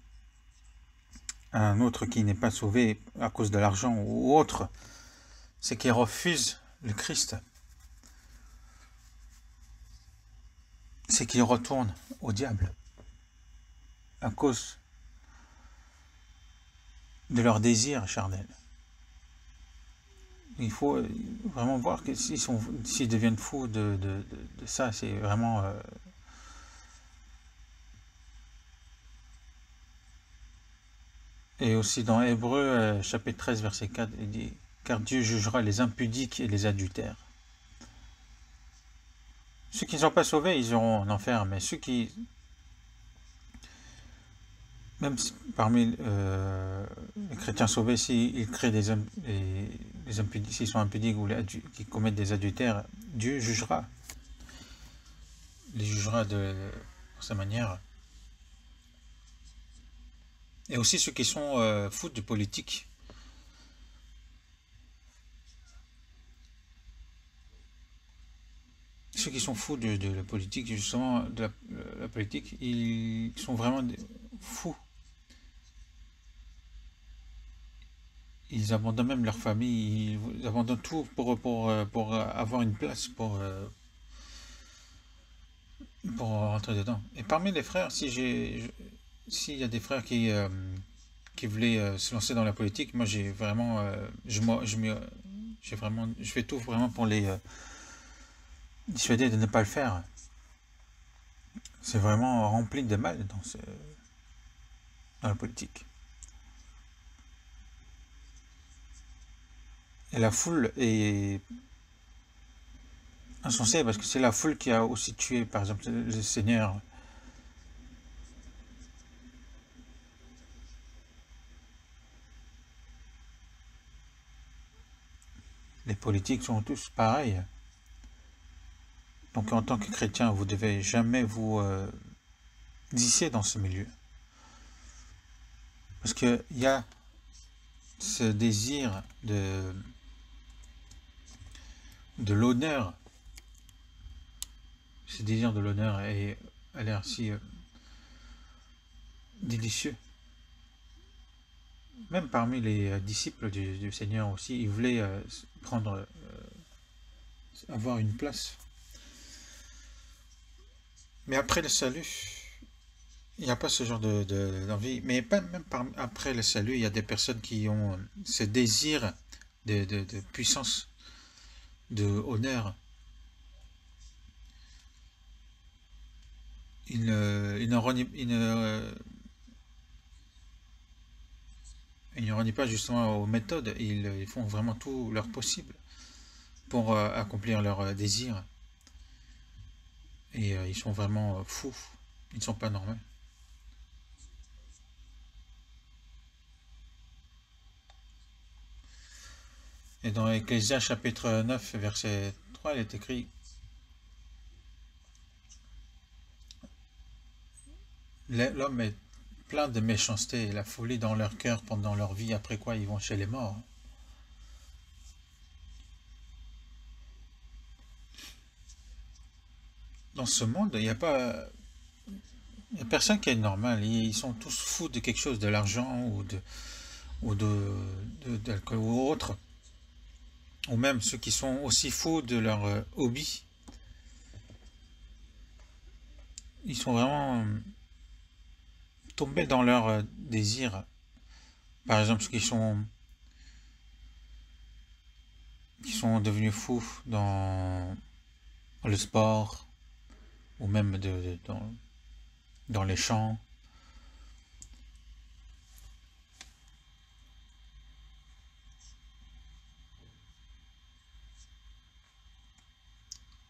autre qui n'est pas sauvé à cause de l'argent ou autre, c'est qu'il refuse le Christ. C'est qu'il retourne au diable à cause de leur désir charnel. Il faut vraiment voir que s'ils deviennent fous de ça, c'est vraiment... Et aussi dans Hébreux, chapitre 13, verset 4, il dit: car Dieu jugera les impudiques et les adultères. Ceux qui ne sont pas sauvés, ils iront en enfer, mais ceux qui... Même parmi les chrétiens sauvés, s'ils créent s'ils sont impudiques ou qui commettent des adultères, Dieu jugera. Il les jugera de sa manière. Et aussi ceux qui sont fous de politique. Ceux qui sont fous de la politique, justement, de la politique, ils sont vraiment fous. Ils abandonnent même leur famille, ils abandonnent tout pour avoir une place, pour rentrer dedans. Et parmi les frères, s'il y a des frères qui voulaient se lancer dans la politique, moi j'ai vraiment, je fais tout vraiment pour les dissuader de ne pas le faire. C'est vraiment rempli de mal dans la politique. Et la foule est insensée, parce que c'est la foule qui a aussi tué, par exemple, le Seigneur. Les politiques sont tous pareils. Donc en tant que chrétien, vous ne devez jamais vous initier dans ce milieu. Parce qu'il y a ce désir de l'honneur. Ce désir de l'honneur a l'air si délicieux. Même parmi les disciples du Seigneur aussi, ils voulaient avoir une place. Mais après le salut, il n'y a pas ce genre d'envie. Mais pas même après le salut, il y a des personnes qui ont ce désir de puissance, de honneur. Ils ne renient pas justement aux méthodes. Ils font vraiment tout leur possible pour accomplir leurs désirs. Et ils sont vraiment fous. Ils ne sont pas normaux. Et dans Ecclésias chapitre 9, verset 3, il est écrit: l'homme est plein de méchanceté et la folie dans leur cœur pendant leur vie, après quoi ils vont chez les morts. Dans ce monde, il n'y a personne qui est normal. Ils sont tous fous de quelque chose, de l'argent d'alcool ou autre. Ou même ceux qui sont aussi fous de leur hobby. Ils sont vraiment tombés dans leur désir. Par exemple, ceux qui sont devenus fous dans le sport ou même dans les champs.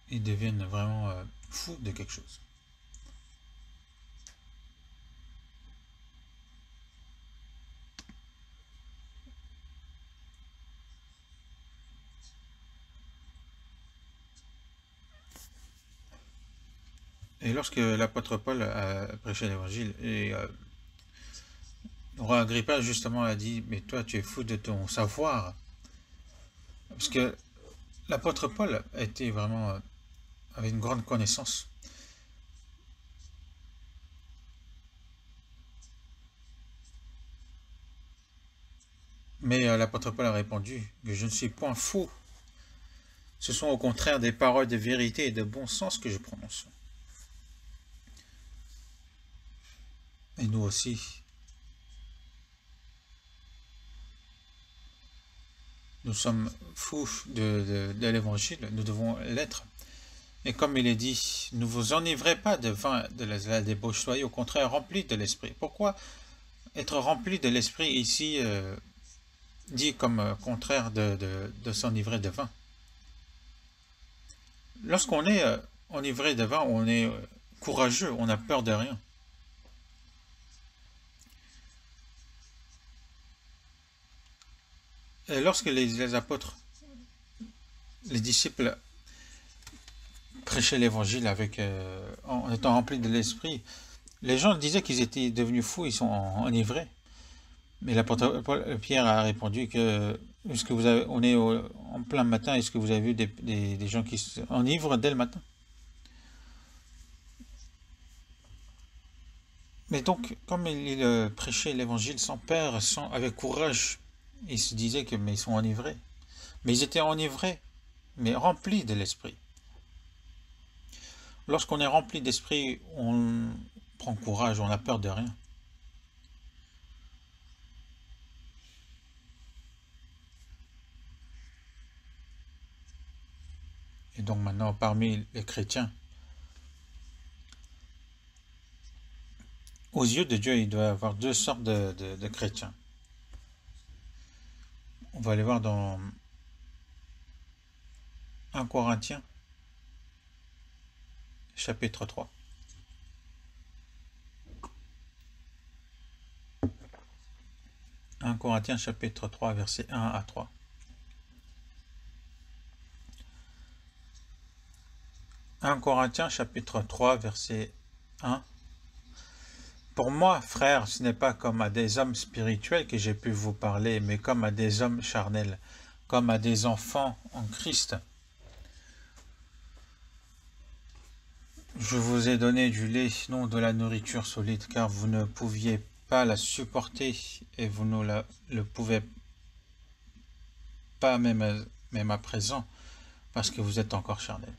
Ils deviennent vraiment fous de quelque chose. Et lorsque l'apôtre Paul a prêché l'évangile, et roi Agrippa justement a dit: mais toi tu es fou de ton savoir. Parce que l'apôtre Paul était vraiment avait une grande connaissance. Mais l'apôtre Paul a répondu que je ne suis point fou. Ce sont au contraire des paroles de vérité et de bon sens que je prononce. Et nous aussi. Nous sommes fous de l'évangile, nous devons l'être. Et comme il est dit, ne vous enivrez pas de vin de la débauche, soyez au contraire remplis de l'esprit. Pourquoi être rempli de l'esprit ici dit comme contraire de s'enivrer de vin? Lorsqu'on est enivré de vin, on est courageux, on n'a peur de rien. Et lorsque les apôtres, les disciples prêchaient l'évangile en étant remplis de l'esprit, les gens disaient qu'ils étaient devenus fous, ils sont enivrés. Mais l'apôtre Pierre a répondu que est-ce que on est en plein matin, est-ce que vous avez vu des gens qui s'enivrent dès le matin? Mais donc, comme il prêchait l'évangile sans peur, avec courage, il se disait que mais ils sont enivrés. Mais ils étaient enivrés, mais remplis de l'esprit. Lorsqu'on est rempli d'esprit, on prend courage, on n'a peur de rien. Et donc maintenant, parmi les chrétiens, aux yeux de Dieu, il doit y avoir deux sortes de chrétiens. On va aller voir dans 1 Corinthiens, chapitre 3. 1 Corinthiens, chapitre 3, versets 1 à 3. 1 Corinthiens, chapitre 3, verset 1. Pour moi, frères, ce n'est pas comme à des hommes spirituels que j'ai pu vous parler, mais comme à des hommes charnels, comme à des enfants en Christ. Je vous ai donné du lait, non de la nourriture solide, car vous ne pouviez pas la supporter et vous ne le pouvez pas même à présent, parce que vous êtes encore charnels.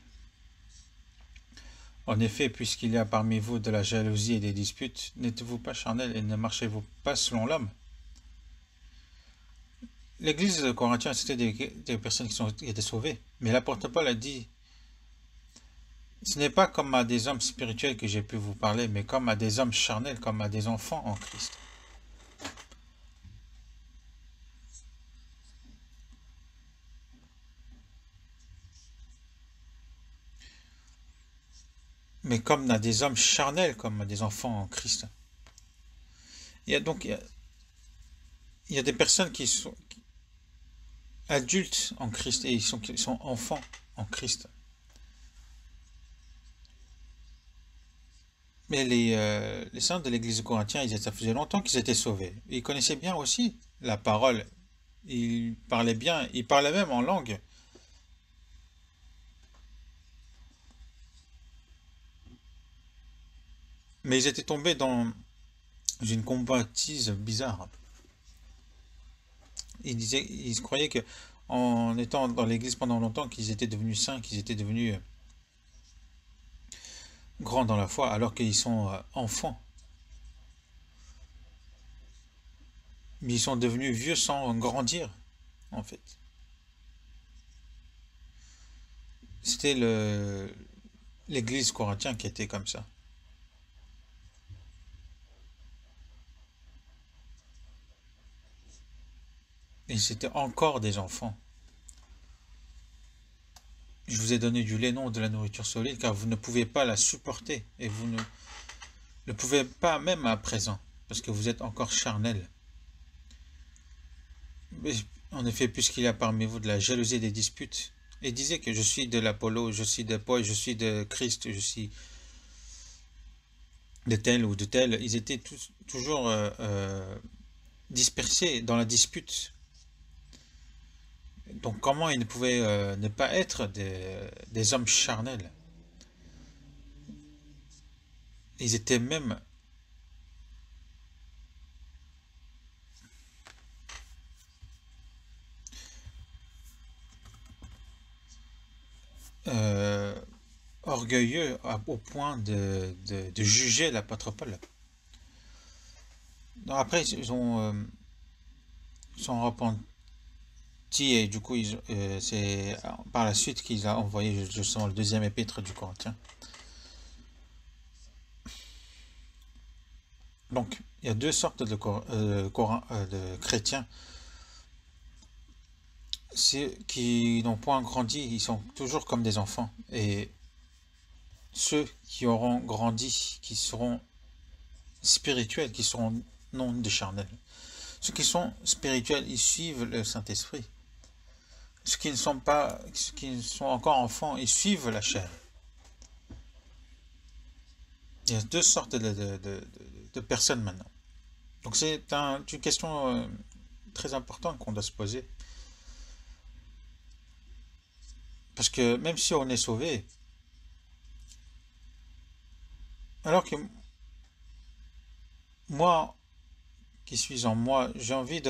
En effet, puisqu'il y a parmi vous de la jalousie et des disputes, n'êtes-vous pas charnels et ne marchez-vous pas selon l'homme? L'église de Corinthiens, c'était des personnes qui étaient sauvées. Mais l'apôtre Paul a dit, ce n'est pas comme à des hommes spirituels que j'ai pu vous parler, mais comme à des hommes charnels, comme à des enfants en Christ. mais comme à des hommes charnels, comme à des enfants en Christ. Il y a des personnes qui sont adultes en Christ et qui sont enfants en Christ. Mais les saints de l'église de Corinthiens, ça faisait longtemps qu'ils étaient sauvés. Ils connaissaient bien aussi la parole. Ils parlaient bien, ils parlaient même en langue. Mais ils étaient tombés dans une convoitise bizarre. Ils croyaient que en étant dans l'église pendant longtemps, qu'ils étaient devenus saints, qu'ils étaient devenus grands dans la foi, alors qu'ils sont enfants. Mais ils sont devenus vieux sans grandir, en fait. C'était l'église corinthienne qui était comme ça. Et c'était encore des enfants. Je vous ai donné du lait, non de la nourriture solide, car vous ne pouvez pas la supporter. Et vous ne le pouvez pas même à présent, parce que vous êtes encore charnel. Mais, en effet, puisqu'il y a parmi vous de la jalousie et des disputes, et disait que je suis de l'Apollo, je suis de Paul, je suis de Christ, je suis de tel ou de tel, ils étaient toujours dispersés dans la dispute. Donc comment ils ne pouvaient ne pas être des hommes charnels? Ils étaient même euh, orgueilleux au point de juger l'apôtre Paul. Non, après, ils sont repentis et du coup, c'est par la suite qu'il a envoyé justement le deuxième épître du Corinthien. Donc, il y a deux sortes de chrétiens. Ceux qui n'ont point grandi, ils sont toujours comme des enfants. Et ceux qui auront grandi, qui seront spirituels, qui seront non des charnels. Ceux qui sont spirituels, ils suivent le Saint-Esprit. Ceux qui ne sont encore enfants, ils suivent la chair. Il y a deux sortes de personnes maintenant. Donc c'est une question très importante qu'on doit se poser. Parce que même si on est sauvé, alors que moi, qui suis en moi, j'ai envie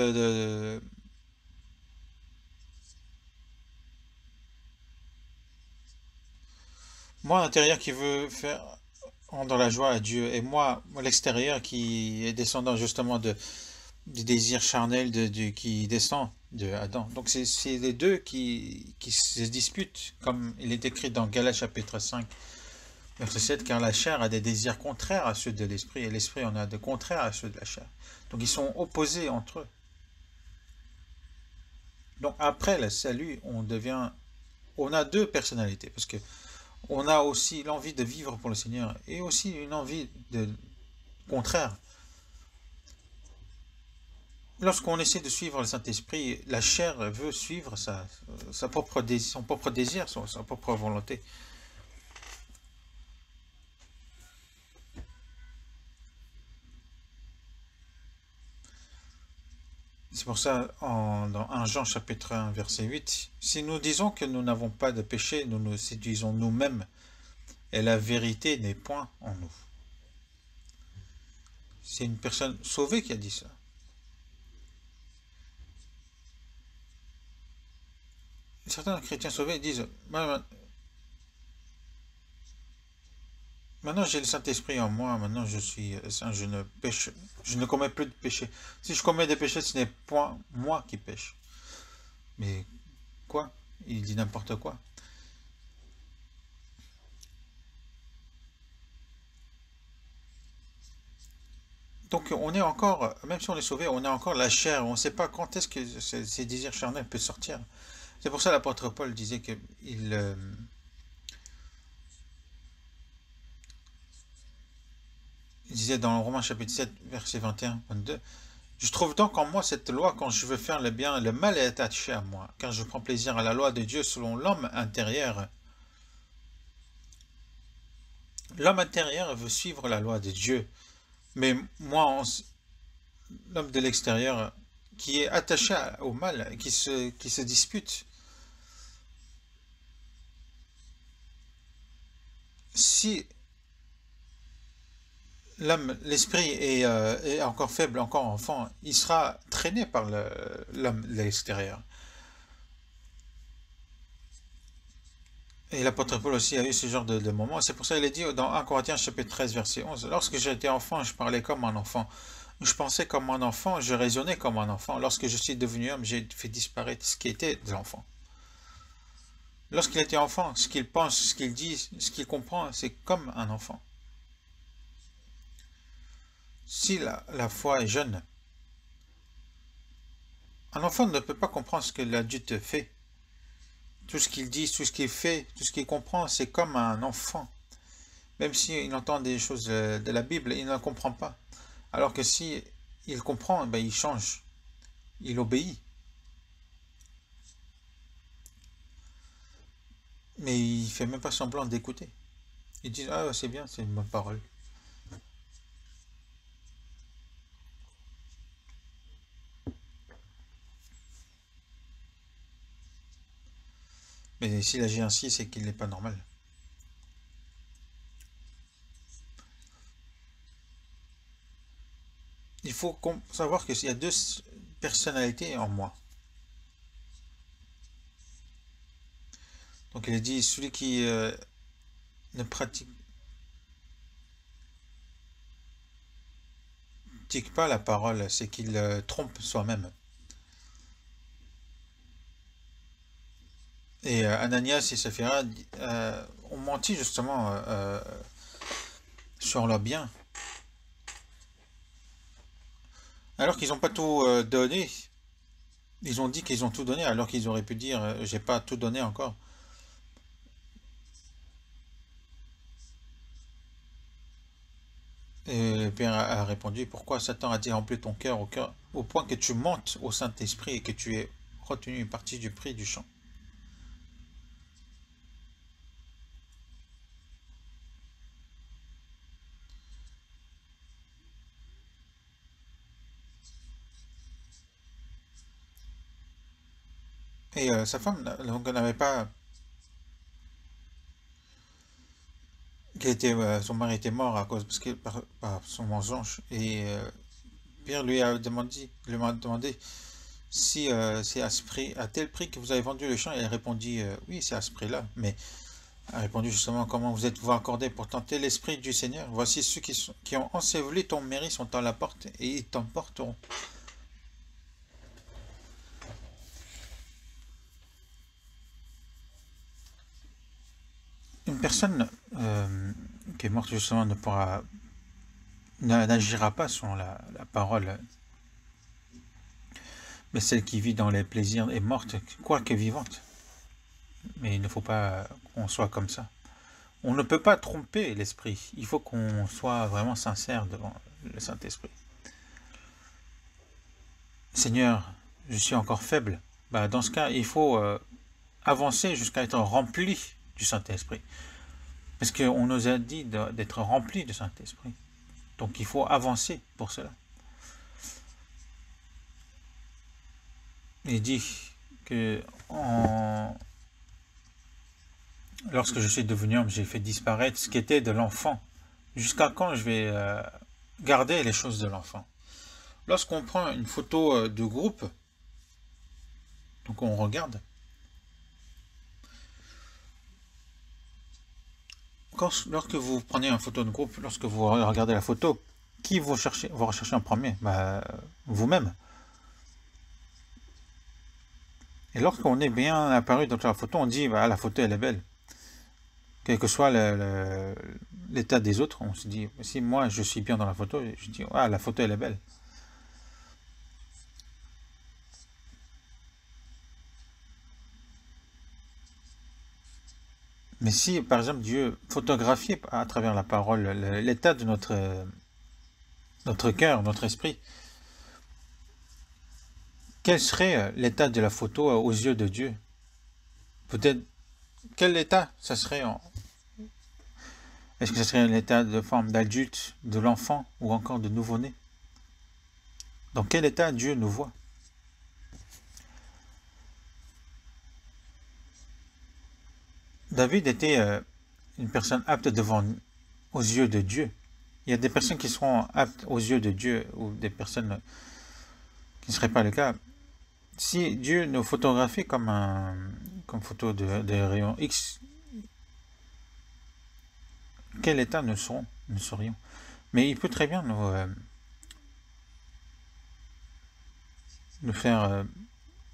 moi, à l'intérieur qui veut faire rendre la joie à Dieu, et moi, à l'extérieur qui est descendant justement du désir charnel qui descend de Adam. Donc c'est les deux qui se disputent, comme il est écrit dans Galates chapitre 5, verset 7, car la chair a des désirs contraires à ceux de l'esprit, et l'esprit en a de contraires à ceux de la chair. Donc ils sont opposés entre eux. Donc après le salut, on a deux personnalités, parce que on a aussi l'envie de vivre pour le Seigneur, et aussi une envie contraire. Lorsqu'on essaie de suivre le Saint-Esprit, la chair veut suivre son propre désir, sa propre volonté. C'est pour ça, dans 1 Jean chapitre 1, verset 8, si nous disons que nous n'avons pas de péché, nous nous séduisons nous-mêmes, et la vérité n'est point en nous. C'est une personne sauvée qui a dit ça. Certains chrétiens sauvés disent, maintenant j'ai le Saint-Esprit en moi, maintenant je suis saint, je ne commets plus de péché. Si je commets des péchés, ce n'est point moi qui pêche. Mais quoi? Il dit n'importe quoi. Donc on est encore, même si on est sauvé, on a encore la chair, on ne sait pas quand est-ce que ces désirs charnels peuvent sortir. C'est pour ça l'apôtre Paul disait que il disait dans Romains chapitre 7, verset 21-22, je trouve donc en moi cette loi quand je veux faire le bien, le mal est attaché à moi, car je prends plaisir à la loi de Dieu selon l'homme intérieur. L'homme intérieur veut suivre la loi de Dieu, mais moi, l'homme de l'extérieur, qui est attaché au mal, qui se dispute, si l'esprit est encore faible, encore enfant, il sera traîné par l'homme de l'extérieur. Et l'apôtre Paul aussi a eu ce genre de moments. C'est pour ça qu'il est dit dans 1 Corinthiens chapitre 13 verset 11, lorsque j'étais enfant, je parlais comme un enfant. Je pensais comme un enfant, je raisonnais comme un enfant. Lorsque je suis devenu homme, j'ai fait disparaître ce qui était de l'enfant. Lorsqu'il était enfant, ce qu'il pense, ce qu'il dit, ce qu'il comprend, c'est comme un enfant. Si la foi est jeune, un enfant ne peut pas comprendre ce que l'adulte fait. Tout ce qu'il dit, tout ce qu'il fait, tout ce qu'il comprend, c'est comme un enfant. Même s'il entend des choses de la Bible, il ne la comprend pas. Alors que si il comprend, ben il change, il obéit. Mais il ne fait même pas semblant d'écouter. Il dit, ah c'est bien, c'est une bonne parole. Mais s'il agit ainsi, c'est qu'il n'est pas normal. Il faut savoir qu'il y a deux personnalités en moi. Donc il est dit, celui qui ne pratique pas la parole, c'est qu'il trompe soi-même. Et Ananias et Saphira ont menti justement sur leur bien. Alors qu'ils n'ont pas tout donné. Ils ont dit qu'ils ont tout donné alors qu'ils auraient pu dire j'ai pas tout donné encore. Et le Père a répondu, pourquoi Satan a-t-il rempli ton cœur au point que tu mentes au Saint-Esprit et que tu aies retenu une partie du prix du champ? Et sa femme donc, n'avait pas... son mari était mort à cause parce que, par son mensonge. Et Pierre lui a demandé si c'est à tel prix que vous avez vendu le champ. Et elle répondit oui, c'est à ce prix-là. Mais elle a répondu justement comment vous êtes-vous accordé pour tenter l'esprit du Seigneur. Voici ceux qui ont enseveli ton mari sont à la porte et ils t'emporteront. Une personne qui est morte justement n'agira pas selon la parole, mais celle qui vit dans les plaisirs est morte, quoique vivante. Mais il ne faut pas qu'on soit comme ça. On ne peut pas tromper l'esprit. Il faut qu'on soit vraiment sincère devant le Saint-Esprit. Seigneur, je suis encore faible. Bah, dans ce cas, il faut avancer jusqu'à être rempli du Saint-Esprit. Parce qu'on nous a dit d'être rempli du Saint-Esprit. Donc il faut avancer pour cela. Il dit que lorsque je suis devenu homme, j'ai fait disparaître ce qui était de l'enfant. Jusqu'à quand je vais garder les choses de l'enfant? Lorsqu'on prend une photo de groupe, donc on regarde, lorsque vous prenez une photo de groupe, lorsque vous regardez la photo, qui vous recherchez en premier? Bah, vous-même. Et lorsqu'on est bien apparu dans la photo, on dit bah, la photo elle est belle. Quel que soit l'état des autres, on se dit si moi je suis bien dans la photo, je dis ah la photo elle est belle. Mais si par exemple Dieu photographiait à travers la parole l'état de notre notre cœur, notre esprit, quel serait l'état de la photo aux yeux de Dieu? Peut-être, quel état ça serait Est-ce que ce serait l'état de forme d'adulte, de l'enfant ou encore de nouveau-né? Dans quel état Dieu nous voit? David était une personne apte aux yeux de Dieu. Il y a des personnes qui seront aptes aux yeux de Dieu ou des personnes qui ne seraient pas le cas. Si Dieu nous photographie comme photo de rayon X, quel état nous serions? Mais il peut très bien nous faire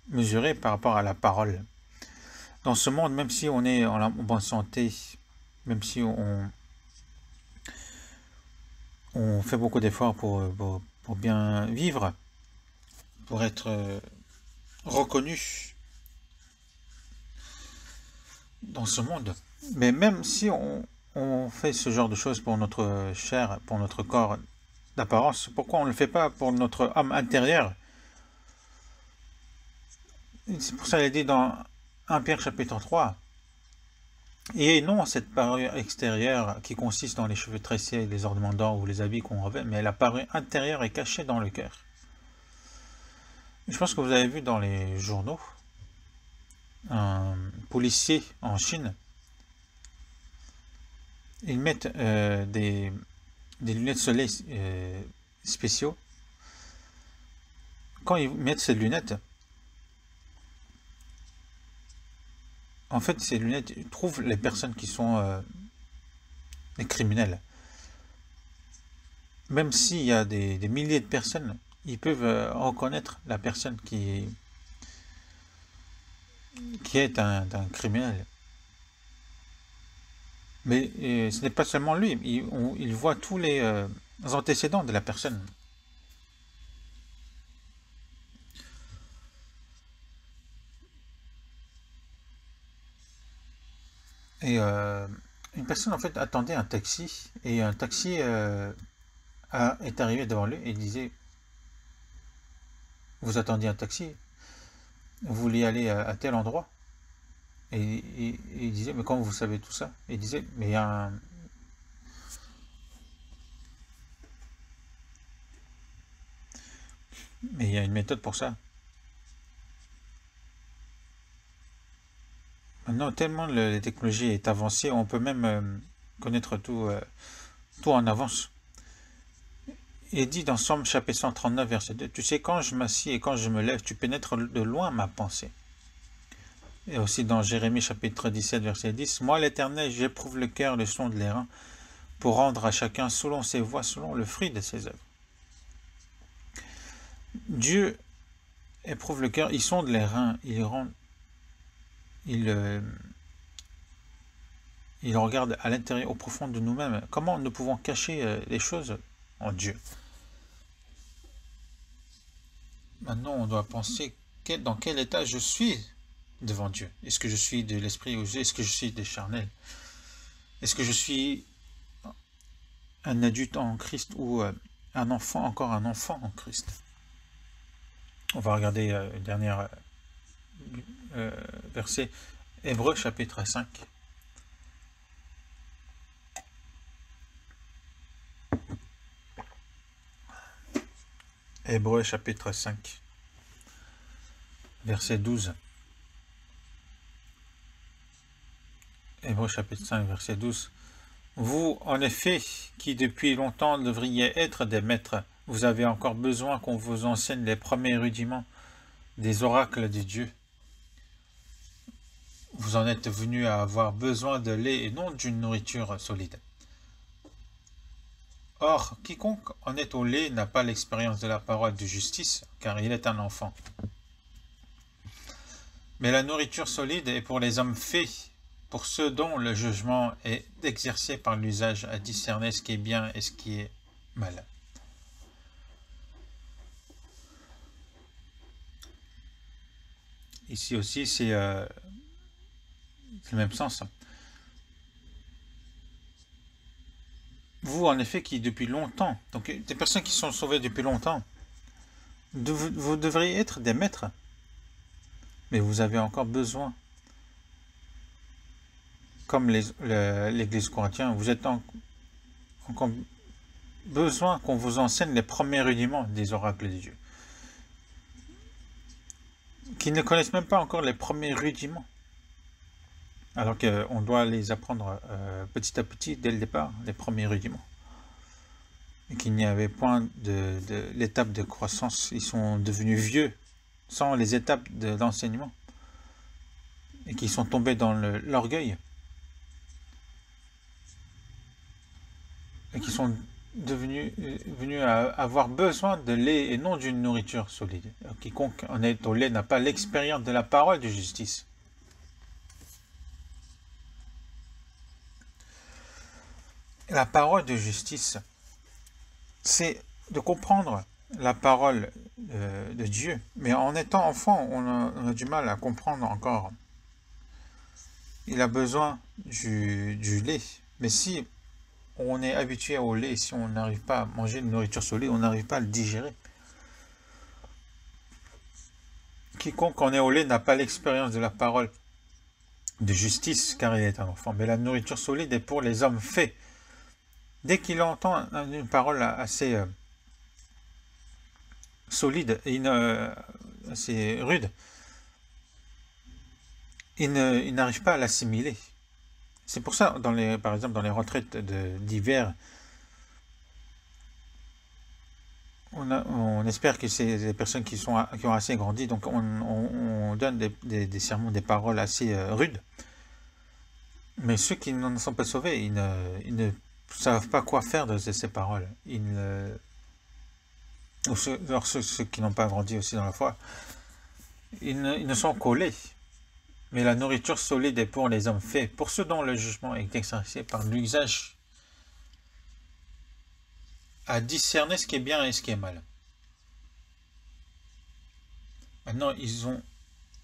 mesurer par rapport à la parole. Dans ce monde, même si on est en bonne santé, même si on fait beaucoup d'efforts pour bien vivre, pour être reconnu dans ce monde. Mais même si on fait ce genre de choses pour notre chair, pour notre corps d'apparence, pourquoi on ne le fait pas pour notre âme intérieure? C'est pour ça qu'il est dit dans 1 Pierre chapitre 3. Et non cette parure extérieure qui consiste dans les cheveux tressés, les ornements d'or ou les habits qu'on revêt, mais la parure intérieure est cachée dans le cœur. Je pense que vous avez vu dans les journaux, un policier en Chine, ils mettent des lunettes soleil spéciaux. Quand ils mettent ces lunettes, en fait, ces lunettes trouvent les personnes qui sont des criminels. Même s'il y a des milliers de personnes, ils peuvent reconnaître la personne qui est un criminel. Mais ce n'est pas seulement lui, il voit tous les antécédents de la personne. Et une personne en fait attendait un taxi, et un taxi est arrivé devant lui et il disait, vous attendiez un taxi, vous vouliez aller à tel endroit? Et il disait, mais comment vous savez tout ça? Et il disait, mais il y a une méthode pour ça. Maintenant, tellement la technologie est avancée, on peut même connaître tout en avance. Il dit dans Somme chapitre 139, verset 2, tu sais, quand je m'assieds et quand je me lève, tu pénètres de loin ma pensée. Et aussi dans Jérémie chapitre 17, verset 10, moi l'Éternel, j'éprouve le cœur, le son de les reins, pour rendre à chacun selon ses voies, selon le fruit de ses œuvres. Dieu éprouve le cœur, il sonde les reins, il regarde à l'intérieur, au profond de nous-mêmes. Comment nous pouvons cacher les choses en Dieu? Maintenant, on doit penser dans quel état je suis devant Dieu. Est-ce que je suis de l'esprit ou est-ce que je suis des charnels? Est-ce que je suis un adulte en Christ ou encore un enfant en Christ? On va regarder le dernier verset, Hébreux chapitre 5. Hébreux chapitre 5, verset 12. Hébreux chapitre 5, verset 12. Vous, en effet, qui depuis longtemps devriez être des maîtres, vous avez encore besoin qu'on vous enseigne les premiers rudiments des oracles de Dieu. Vous en êtes venus à avoir besoin de lait et non d'une nourriture solide. Or, quiconque en est au lait n'a pas l'expérience de la parole de justice, car il est un enfant. Mais la nourriture solide est pour les hommes faits, pour ceux dont le jugement est exercé par l'usage à discerner ce qui est bien et ce qui est mal. Ici aussi, c'est le même sens. vous en effet qui depuis longtemps, donc des personnes qui sont sauvées depuis longtemps, vous devriez être des maîtres, mais vous avez encore besoin, comme l'Église corinthienne, vous êtes encore besoin qu'on vous enseigne les premiers rudiments des oracles de Dieu, qui ne connaissent même pas encore les premiers rudiments, alors qu'on doit les apprendre petit à petit, dès le départ, les premiers rudiments. Et qu'il n'y avait point de l'étape de croissance. Ils sont devenus vieux sans les étapes d'enseignement. Et qu'ils sont tombés dans l'orgueil. Et qui sont venus à avoir besoin de lait et non d'une nourriture solide. Quiconque en est au lait n'a pas l'expérience de la parole de justice. La parole de justice, c'est de comprendre la parole de Dieu. Mais en étant enfant, on a du mal à comprendre encore. Il a besoin du lait. Mais si on est habitué au lait, si on n'arrive pas à manger une nourriture solide, on n'arrive pas à le digérer. Quiconque en est au lait n'a pas l'expérience de la parole de justice, car il est un enfant. Mais la nourriture solide est pour les hommes faits. Dès qu'il entend une parole assez solide et assez rude, il n'arrive pas à l'assimiler. C'est pour ça, par exemple, dans les retraites d'hiver, on espère que c'est des personnes qui ont assez grandi, donc on donne des sermons, des paroles assez rudes. Mais ceux qui n'en sont pas sauvés, ils ne savent pas quoi faire de ces paroles. Ceux qui n'ont pas grandi aussi dans la foi, ils ne sont collés. Mais la nourriture solide est pour les hommes faits, pour ceux dont le jugement est exercé par l'usage à discerner ce qui est bien et ce qui est mal. Maintenant, ils ont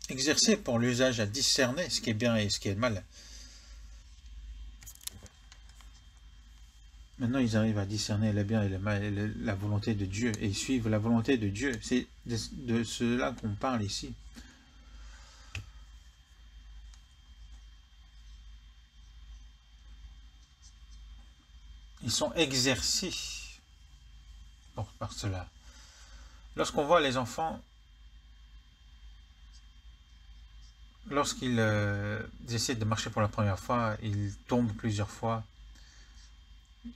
exercé pour l'usage à discerner ce qui est bien et ce qui est mal. Maintenant, ils arrivent à discerner le bien et le mal, et la volonté de Dieu, et ils suivent la volonté de Dieu. C'est de cela qu'on parle ici. Ils sont exercés par cela. Lorsqu'on voit les enfants, lorsqu'ils essaient de marcher pour la première fois, ils tombent plusieurs fois.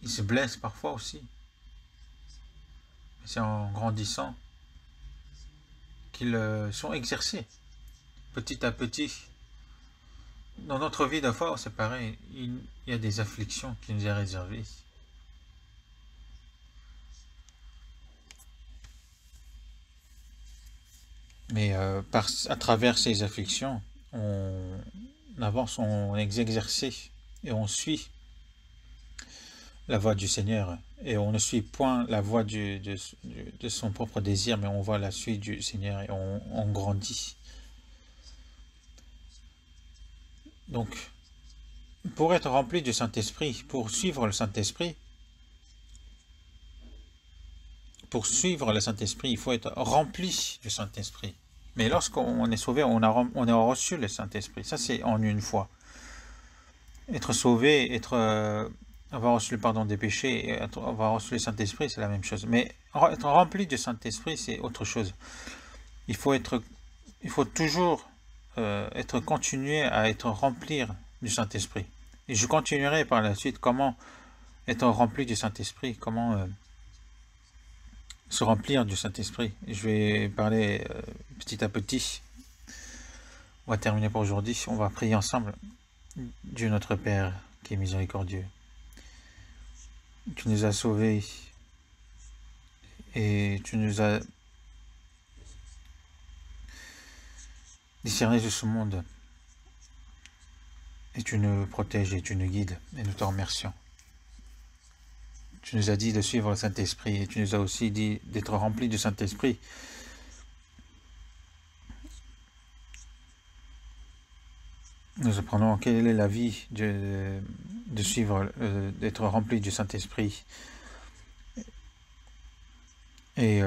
Ils se blessent parfois aussi. C'est en grandissant qu'ils sont exercés petit à petit. Dans notre vie de foi, c'est pareil. Il y a des afflictions qui nous sont réservées. Mais à travers ces afflictions, on avance, on est exercé et on suit la voie du Seigneur. Et on ne suit point la voie de son propre désir, mais on voit la suite du Seigneur et on grandit. Donc, pour être rempli du Saint-Esprit, pour suivre le Saint-Esprit, il faut être rempli du Saint-Esprit. Mais lorsqu'on est sauvé, on a reçu le Saint-Esprit. Ça, c'est en une fois. Être sauvé, avoir reçu le pardon des péchés et avoir reçu le Saint-Esprit, c'est la même chose. Mais être rempli du Saint-Esprit, c'est autre chose. Il faut toujours continuer à être rempli du Saint-Esprit. Et je continuerai par la suite comment être rempli du Saint-Esprit, comment se remplir du Saint-Esprit. Je vais parler petit à petit. On va terminer pour aujourd'hui. On va prier ensemble. Dieu notre Père, qui est miséricordieux, tu nous as sauvés et tu nous as discernés de ce monde. Et tu nous protèges et tu nous guides. Et nous te remercions. Tu nous as dit de suivre le Saint-Esprit et tu nous as aussi dit d'être remplis du Saint-Esprit. Nous apprenons quelle est la vie de de suivre, d'être rempli du Saint-Esprit et